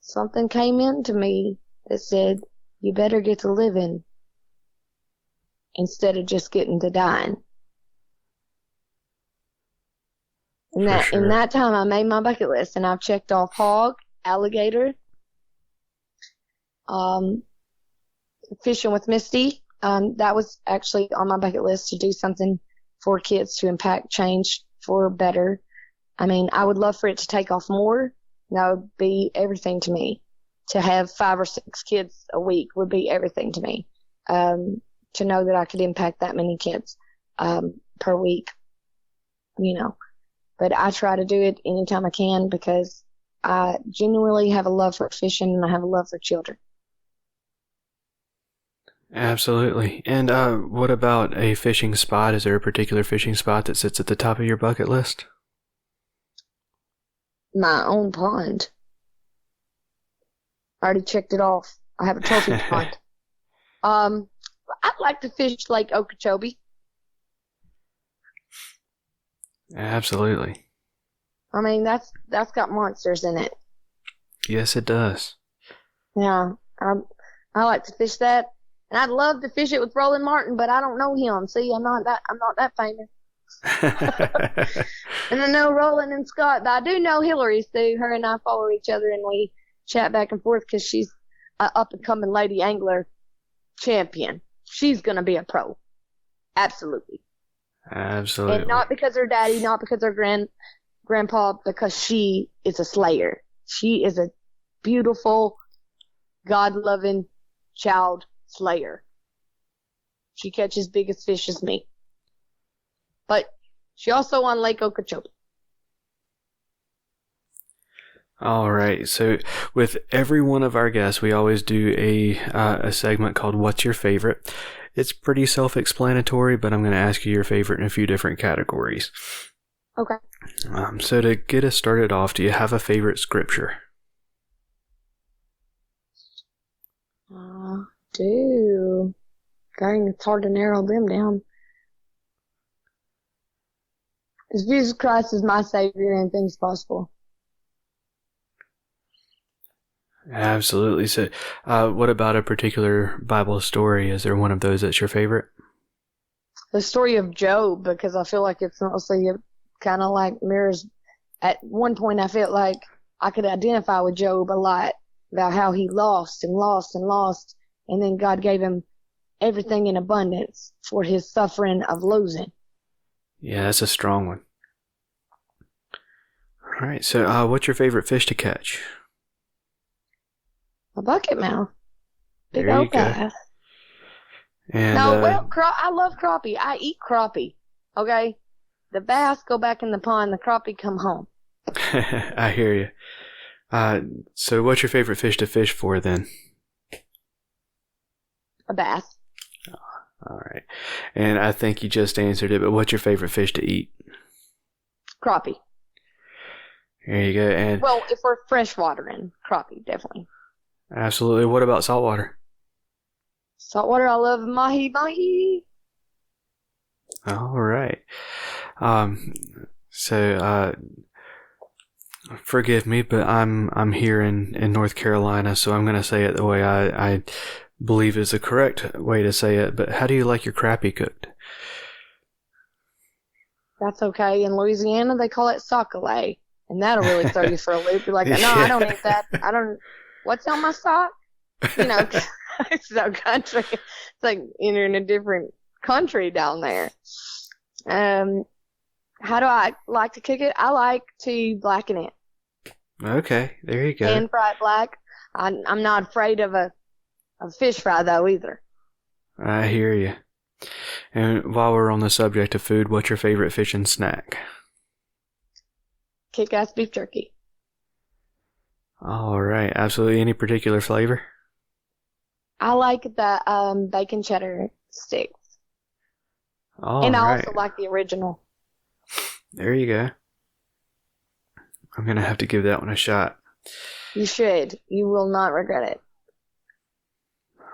something came into me that said, you better get to living instead of just getting to dying. In that time, I made my bucket list, and I've checked off hog, alligator, fishing with Misty. That was actually on my bucket list to do something for kids to impact change for better. I mean, I would love for it to take off more. That would be everything to me. To have 5 or 6 kids a week would be everything to me. To know that I could impact that many kids per week, you know. But I try to do it anytime I can because I genuinely have a love for fishing and I have a love for children. Absolutely. And what about a fishing spot? Is there a particular fishing spot that sits at the top of your bucket list? My own pond. I already checked it off. I have a trophy pond. I'd like to fish Lake Okeechobee. Absolutely. I mean, that's got monsters in it. Yes, it does. Yeah, I like to fish that, and I'd love to fish it with Roland Martin, but I don't know him. See, I'm not that famous. And I know Roland and Scott, but I do know Hillary Sue. Her and I follow each other, and we chat back and forth because she's an up-and-coming lady angler champion. She's gonna be a pro. Absolutely. Absolutely. And not because her daddy, not because her grandpa, because she is a slayer. She is a beautiful, God-loving child slayer. She catches big as fish as me. But she also on Lake Okeechobee. All right. So with every one of our guests, we always do a segment called What's Your Favorite? It's pretty self-explanatory, but I'm going to ask you your favorite in a few different categories. Okay. So to get us started off, do you have a favorite scripture? Do. Dang, it's hard to narrow them down. Because Jesus Christ is my Savior and things possible. Absolutely. So, what about a particular Bible story? Is there one of those that's your favorite? The story of Job, because I feel like it's mostly kind of like mirrors. At one point, I felt like I could identify with Job a lot about how he lost and lost and lost, and then God gave him everything in abundance for his suffering of losing. Yeah, that's a strong one. All right. So, what's your favorite fish to catch? A bucket mouth. Big There you old go. bass. And, No, I love crappie. I eat crappie. Okay? The bass go back in the pond, the crappie come home. I hear you. So what's your favorite fish to fish for then? A bass. All right. And I think you just answered it, but what's your favorite fish to eat? Crappie. There you go. And Well, if we're freshwater in crappie, definitely. absolutely. What about saltwater? Saltwater, I love mahi. All right. So forgive me, but I'm here in North Carolina, so I'm going to say it the way I believe is the correct way to say it. But how do you like your crappie cooked? That's okay. In Louisiana, they call it sockeye, and that'll really throw you for a loop. You're like, no, Yeah. I don't eat that. What's on my sock? You know, it's so country. It's like entering a different country down there. How do I like to cook it? I like to blacken it. Okay, there you go. Pan fry it black. I'm not afraid of a fish fry though either. I hear you. And while we're on the subject of food, what's your favorite fishing snack? Kick-ass beef jerky. All right, absolutely. Any particular flavor? I like the bacon cheddar sticks. All and I right. also like the original. There you go. I'm going to have to give that one a shot. You should. You will not regret it.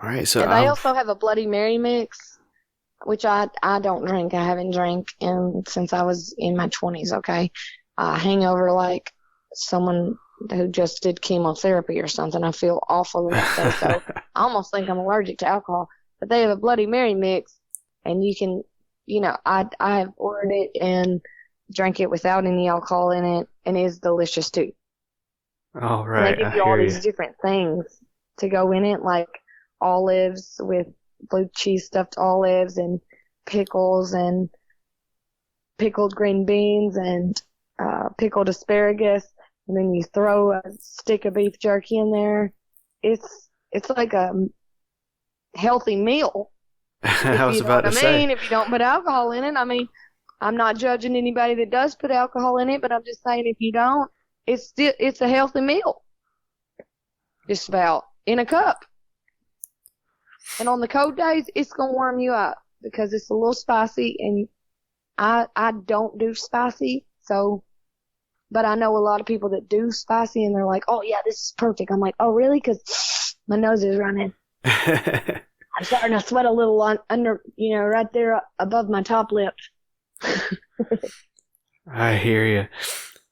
All right, so And they also have a Bloody Mary mix, which I don't drink. I haven't drank since I was in my 20s, okay? Hangover like someone who just did chemotherapy or something. I feel awful the next day, so I almost think I'm allergic to alcohol. But they have a Bloody Mary mix, and you can, I have ordered it and drank it without any alcohol in it, and it is delicious too. all right, And they give you all these different things to go in it, like olives with blue cheese stuffed olives and pickles and pickled green beans and pickled asparagus, and then you throw a stick of beef jerky in there. It's like a healthy meal. I was about to say. If you don't put alcohol in it, I mean, I'm not judging anybody that does put alcohol in it, but I'm just saying if you don't, it's a healthy meal. Just about in a cup. And on the cold days, it's gonna warm you up because it's a little spicy, and I don't do spicy, so. But I know a lot of people that do spicy, and they're like, "Oh yeah, this is perfect." I'm like, "Oh really?" Because my nose is running. I'm starting to sweat a little under, right there above my top lip. I hear you.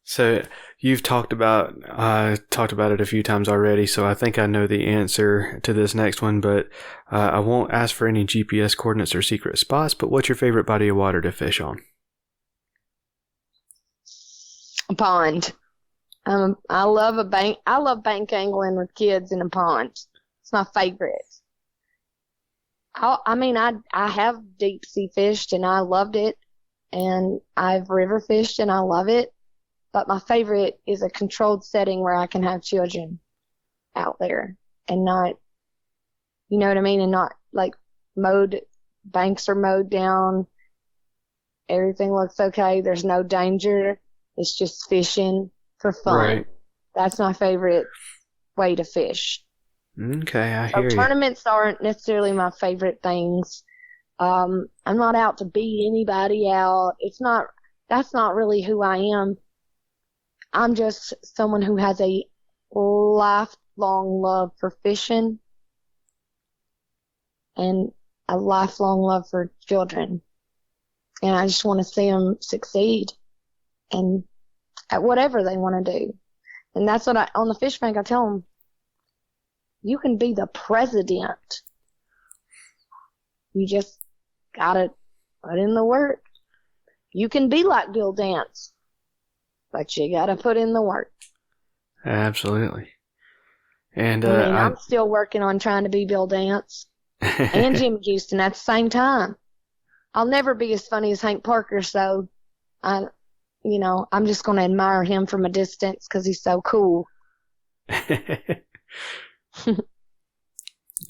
So you've talked about it a few times already, so I think I know the answer to this next one, but I won't ask for any GPS coordinates or secret spots, but what's your favorite body of water to fish on? A pond. I love bank angling with kids in a pond. It's my favorite. I have deep sea fished and I loved it, and I've river fished and I love it, but my favorite is a controlled setting where I can have children out there and not, you know what I mean, and not like banks are mowed down, everything looks okay, there's no danger, it's just fishing for fun. Right. That's my favorite way to fish. Okay, I hear you. Tournaments aren't necessarily my favorite things. I'm not out to beat anybody out. That's not really who I am. I'm just someone who has a lifelong love for fishing and a lifelong love for children. And I just want to see them succeed and at whatever they want to do. And that's what on the fish bank, I tell them, you can be the president. You just gotta put in the work. You can be like Bill Dance, but you gotta put in the work. Absolutely. And I'm still working on trying to be Bill Dance and Jim Houston at the same time. I'll never be as funny as Hank Parker, so I'm just going to admire him from a distance because he's so cool.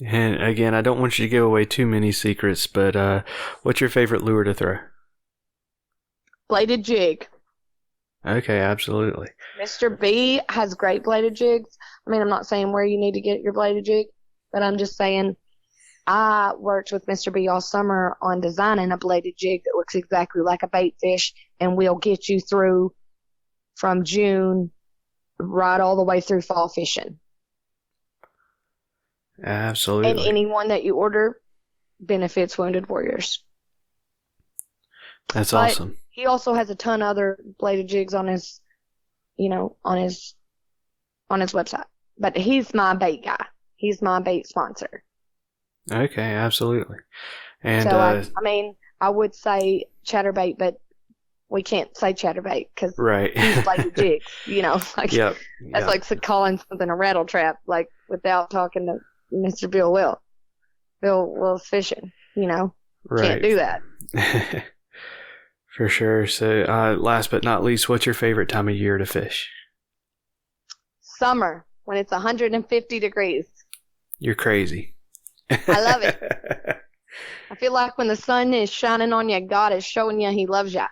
And again, I don't want you to give away too many secrets, but what's your favorite lure to throw? Bladed jig. Okay, absolutely. Mr. B has great bladed jigs. I mean, I'm not saying where you need to get your bladed jig, but I'm just saying I worked with Mr. B all summer on designing a bladed jig that looks exactly like a bait fish and will get you through from June right all the way through fall fishing. Absolutely. And anyone that you order benefits Wounded Warriors. That's awesome. He also has a ton of other bladed jigs on his, on his website. But he's my bait guy. He's my bait sponsor. Okay, absolutely. And so I would say chatterbait, but we can't say chatterbait because right. he's bladed jigs. Yep. That's like calling something a rattle trap, without talking to Mr. Bill Will. Bill Will's fishing, Right. Can't do that. For sure. So, last but not least, what's your favorite time of year to fish? Summer, when it's 150 degrees. You're crazy. I love it. I feel like when the sun is shining on you, God is showing you He loves you.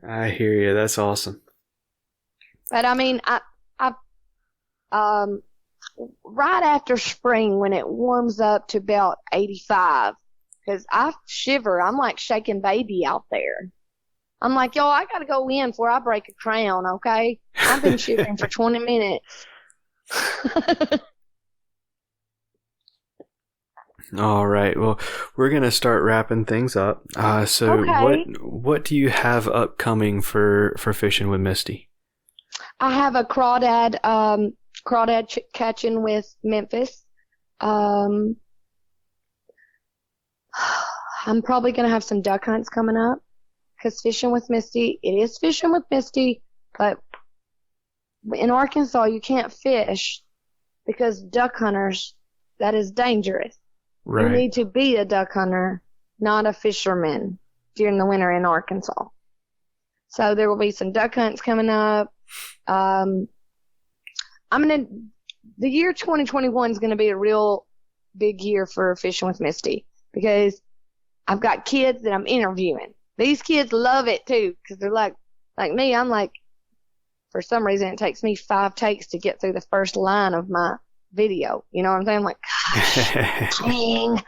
I hear you. That's awesome. But I mean, right after spring when it warms up to about 85, because I shiver. I'm like shaking baby out there. I'm like, yo, I got to go in before I break a crown, okay? I've been shivering for 20 minutes. All right. Well, we're going to start wrapping things up. So Okay. what do you have upcoming for Fishing with Misty? I have a crawdad catching with Memphis. I'm probably going to have some duck hunts coming up because Fishing with Misty, it is Fishing with Misty, but in Arkansas you can't fish because duck hunters, that is dangerous. Right. You need to be a duck hunter, not a fisherman during the winter in Arkansas. So there will be some duck hunts coming up. The year 2021 is going to be a real big year for Fishing with Misty because I've got kids that I'm interviewing. These kids love it too because they're like me. I'm like, for some reason, it takes me 5 takes to get through the first line of my video. You know what I'm saying? I'm like, gosh, dang.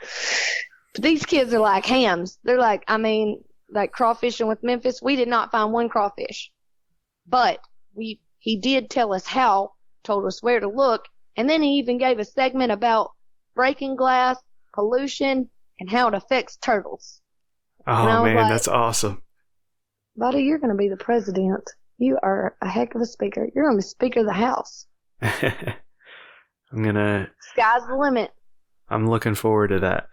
But these kids are like hams. They're like, like crawfishing with Memphis. We did not find one crawfish, but he did tell us how, told us where to look, and then he even gave a segment about breaking glass, pollution, and how it affects turtles. Oh man, like, that's awesome. Buddy, you're going to be the president. You are a heck of a speaker. You're going to be Speaker of the House. Sky's the limit. I'm looking forward to that.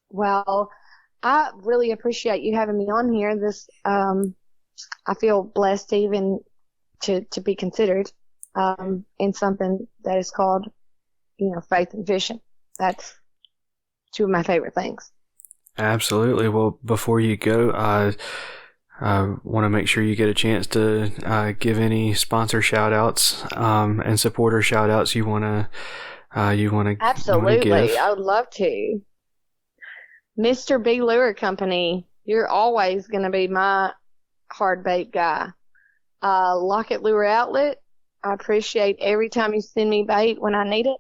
Well, I really appreciate you having me on here. I feel blessed even to be considered in something that is called, faith and fishing. That's 2 of my favorite things. Absolutely. Well, before you go, I want to make sure you get a chance to give any sponsor shout outs and supporter shout outs you want to Absolutely. give. I would love to. Mr. B Lure Company, you're always going to be my hard bait guy. Lockett Lure Outlet, I appreciate every time you send me bait when I need it.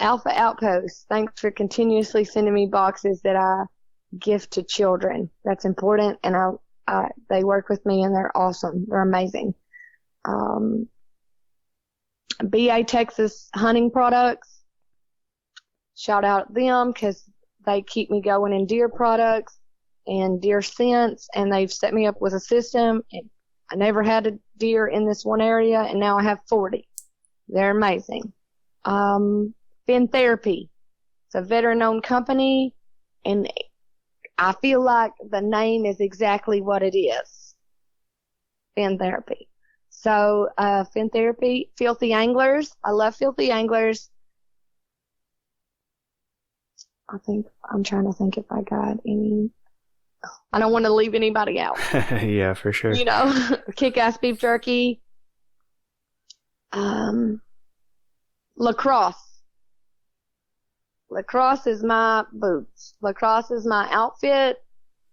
Alpha Outpost, thanks for continuously sending me boxes that I gift to children. That's important, and they work with me, and they're awesome. They're amazing. BA Texas Hunting Products, shout out them because they keep me going in deer products and deer scents, and they've set me up with a system. And I never had a deer in this one area, and now I have 40. They're amazing. Fin Therapy. It's a veteran-owned company, and I feel like the name is exactly what it is. Fin Therapy. So, Fin Therapy, Filthy Anglers. I love Filthy Anglers. I'm trying to think if I got any. I don't want to leave anybody out. Yeah, for sure. Kick-Ass Beef Jerky. Lacrosse. Lacrosse is my boots. Lacrosse is my outfit.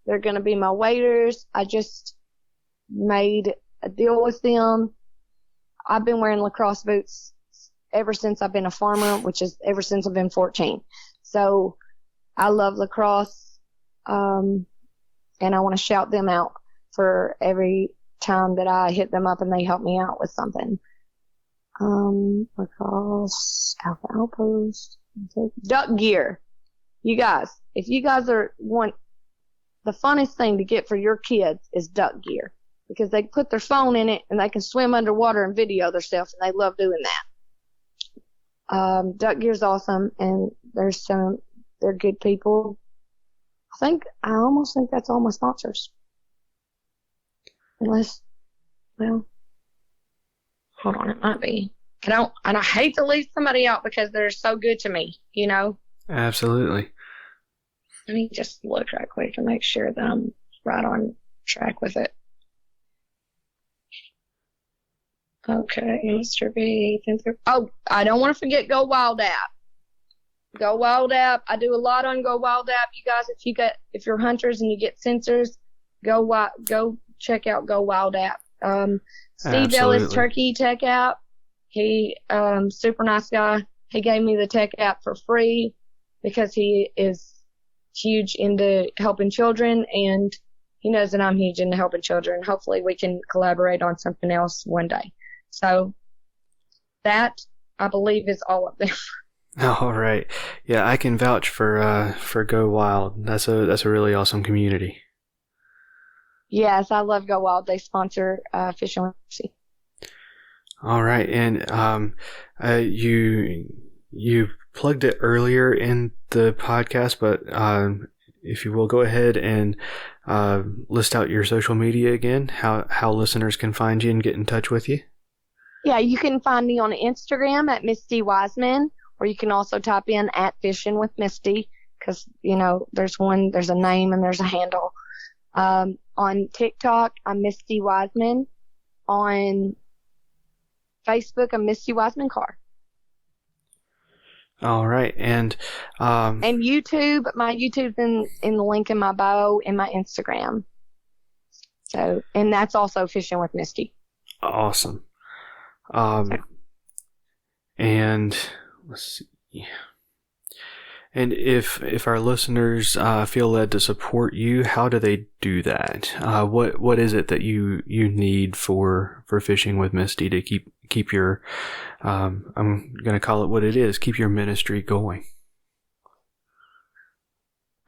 They're going to be my waders. I just made a deal with them. I've been wearing lacrosse boots ever since I've been a farmer, which is ever since I've been 14. So I love lacrosse, and I want to shout them out for every time that I hit them up and they help me out with something. Lacrosse, Alpha Outpost, Duck Gear. You guys, if you guys want the funnest thing to get for your kids is Duck Gear, because they put their phone in it and they can swim underwater and video themselves, and they love doing that. Duck Gear's awesome, and they're good people. I almost think that's all my sponsors. Unless, well, hold on, it might be. I hate to leave somebody out because they're so good to me, Absolutely. Let me just look right quick and make sure that I'm right on track with it. Okay, Mr. B. Oh, I don't want to forget Go Wild app. Go Wild app. I do a lot on Go Wild app. You guys, if you're hunters and you get sensors, go check out Go Wild app. Steve Ellis Turkey Tech app. He super nice guy. He gave me the tech app for free because he is huge into helping children, and he knows that I'm huge into helping children. Hopefully we can collaborate on something else one day. So that, I believe, is all of them. All right. Yeah, I can vouch for Go Wild. That's a really awesome community. Yes, I love Go Wild. They sponsor Fishing with Misty. All right, and you plugged it earlier in the podcast, but if you will go ahead and list out your social media again, how listeners can find you and get in touch with you. Yeah, you can find me on Instagram at Misty Wiseman, or you can also type in at Fishing with Misty, because there's a name and there's a handle. On TikTok, I'm Misty Wiseman. On Facebook, I'm Misty Wiseman Carr. All right, and YouTube, my YouTube's in the link in my bio in my Instagram. So, and that's also Fishing with Misty. Awesome. And let's see. And if our listeners feel led to support you, how do they do that? What is it that you need for Fishing with Misty to keep your I'm going to call it what it is, keep your ministry going?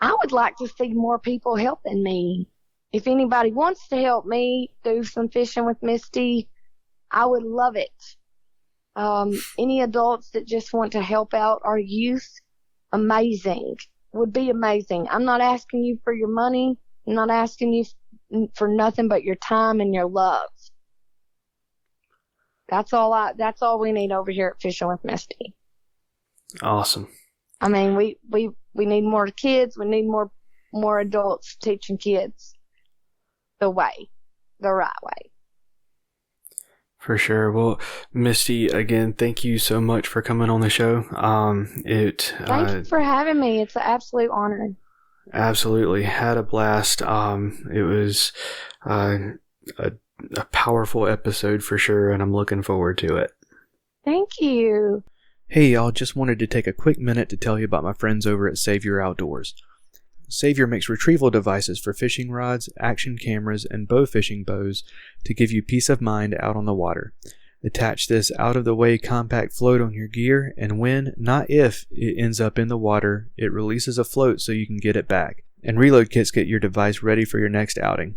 I would like to see more people helping me. If anybody wants to help me do some Fishing with Misty, I would love it. Any adults that just want to help out our youth, would be amazing. I'm not asking you for your money. I'm not asking you for nothing but your time and your love. That's all we need over here at Fishing with Misty. Awesome. I mean, we need more kids. We need more adults teaching kids the right way. For sure. Well, Misty, again, thank you so much for coming on the show. Thank you for having me. It's an absolute honor. Absolutely. Had a blast. It was a powerful episode for sure, and I'm looking forward to it. Thank you. Hey, y'all. Just wanted to take a quick minute to tell you about my friends over at Savior Outdoors. Savior makes retrieval devices for fishing rods, action cameras, and bow fishing bows to give you peace of mind out on the water. Attach this out-of-the-way compact float on your gear, and when, not if, it ends up in the water, it releases a float so you can get it back. And reload kits get your device ready for your next outing.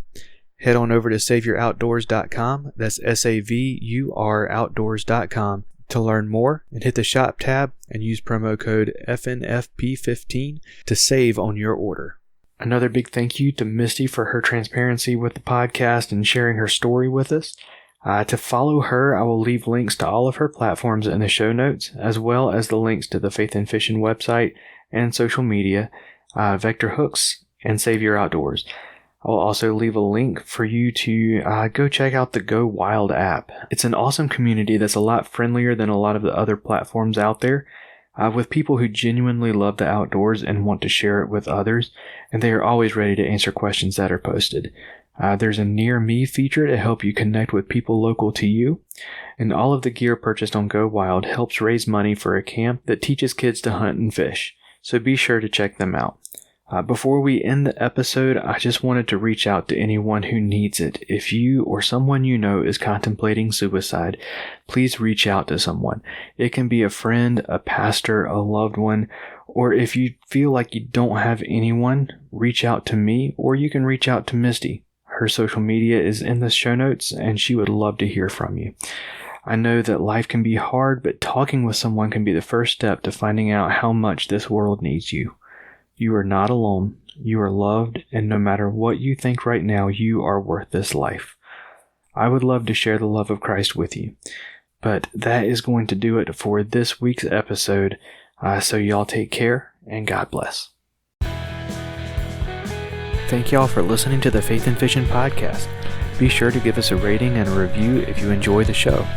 Head on over to SaviorOutdoors.com, that's SAVUR Outdoors.com, to learn more, and hit the shop tab and use promo code FNFP15 to save on your order. Another big thank you to Misty for her transparency with the podcast and sharing her story with us. To follow her, I will leave links to all of her platforms in the show notes, as well as the links to the Faith and Fishing website and social media, Vector Hooks, and Savior Outdoors. I'll also leave a link for you to go check out the Go Wild app. It's an awesome community that's a lot friendlier than a lot of the other platforms out there, with people who genuinely love the outdoors and want to share it with others, and they are always ready to answer questions that are posted. There's a Near Me feature to help you connect with people local to you, and all of the gear purchased on Go Wild helps raise money for a camp that teaches kids to hunt and fish, so be sure to check them out. Before we end the episode, I just wanted to reach out to anyone who needs it. If you or someone you know is contemplating suicide, please reach out to someone. It can be a friend, a pastor, a loved one, or if you feel like you don't have anyone, reach out to me, or you can reach out to Misty. Her social media is in the show notes, and she would love to hear from you. I know that life can be hard, but talking with someone can be the first step to finding out how much this world needs you. You are not alone. You are loved, and no matter what you think right now, you are worth this life. I would love to share the love of Christ with you, but that is going to do it for this week's episode. So y'all take care, and God bless. Thank y'all for listening to the Faith and Fishing podcast. Be sure to give us a rating and a review if you enjoy the show.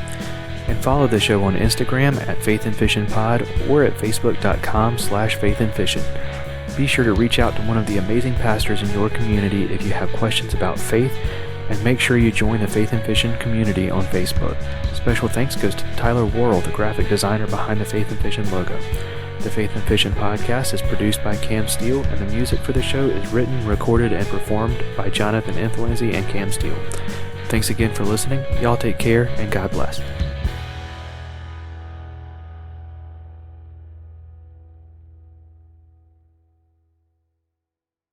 And follow the show on Instagram at Faith and Fishing Pod or at facebook.com/faithandfishing. Be sure to reach out to one of the amazing pastors in your community if you have questions about faith, and make sure you join the Faith and Fishing community on Facebook. Special thanks goes to Tyler Worrell, the graphic designer behind the Faith and Fishing logo. The Faith and Fishing podcast is produced by Cam Steele, and the music for the show is written, recorded, and performed by Jonathan Inthlancy and Cam Steele. Thanks again for listening. Y'all take care, and God bless.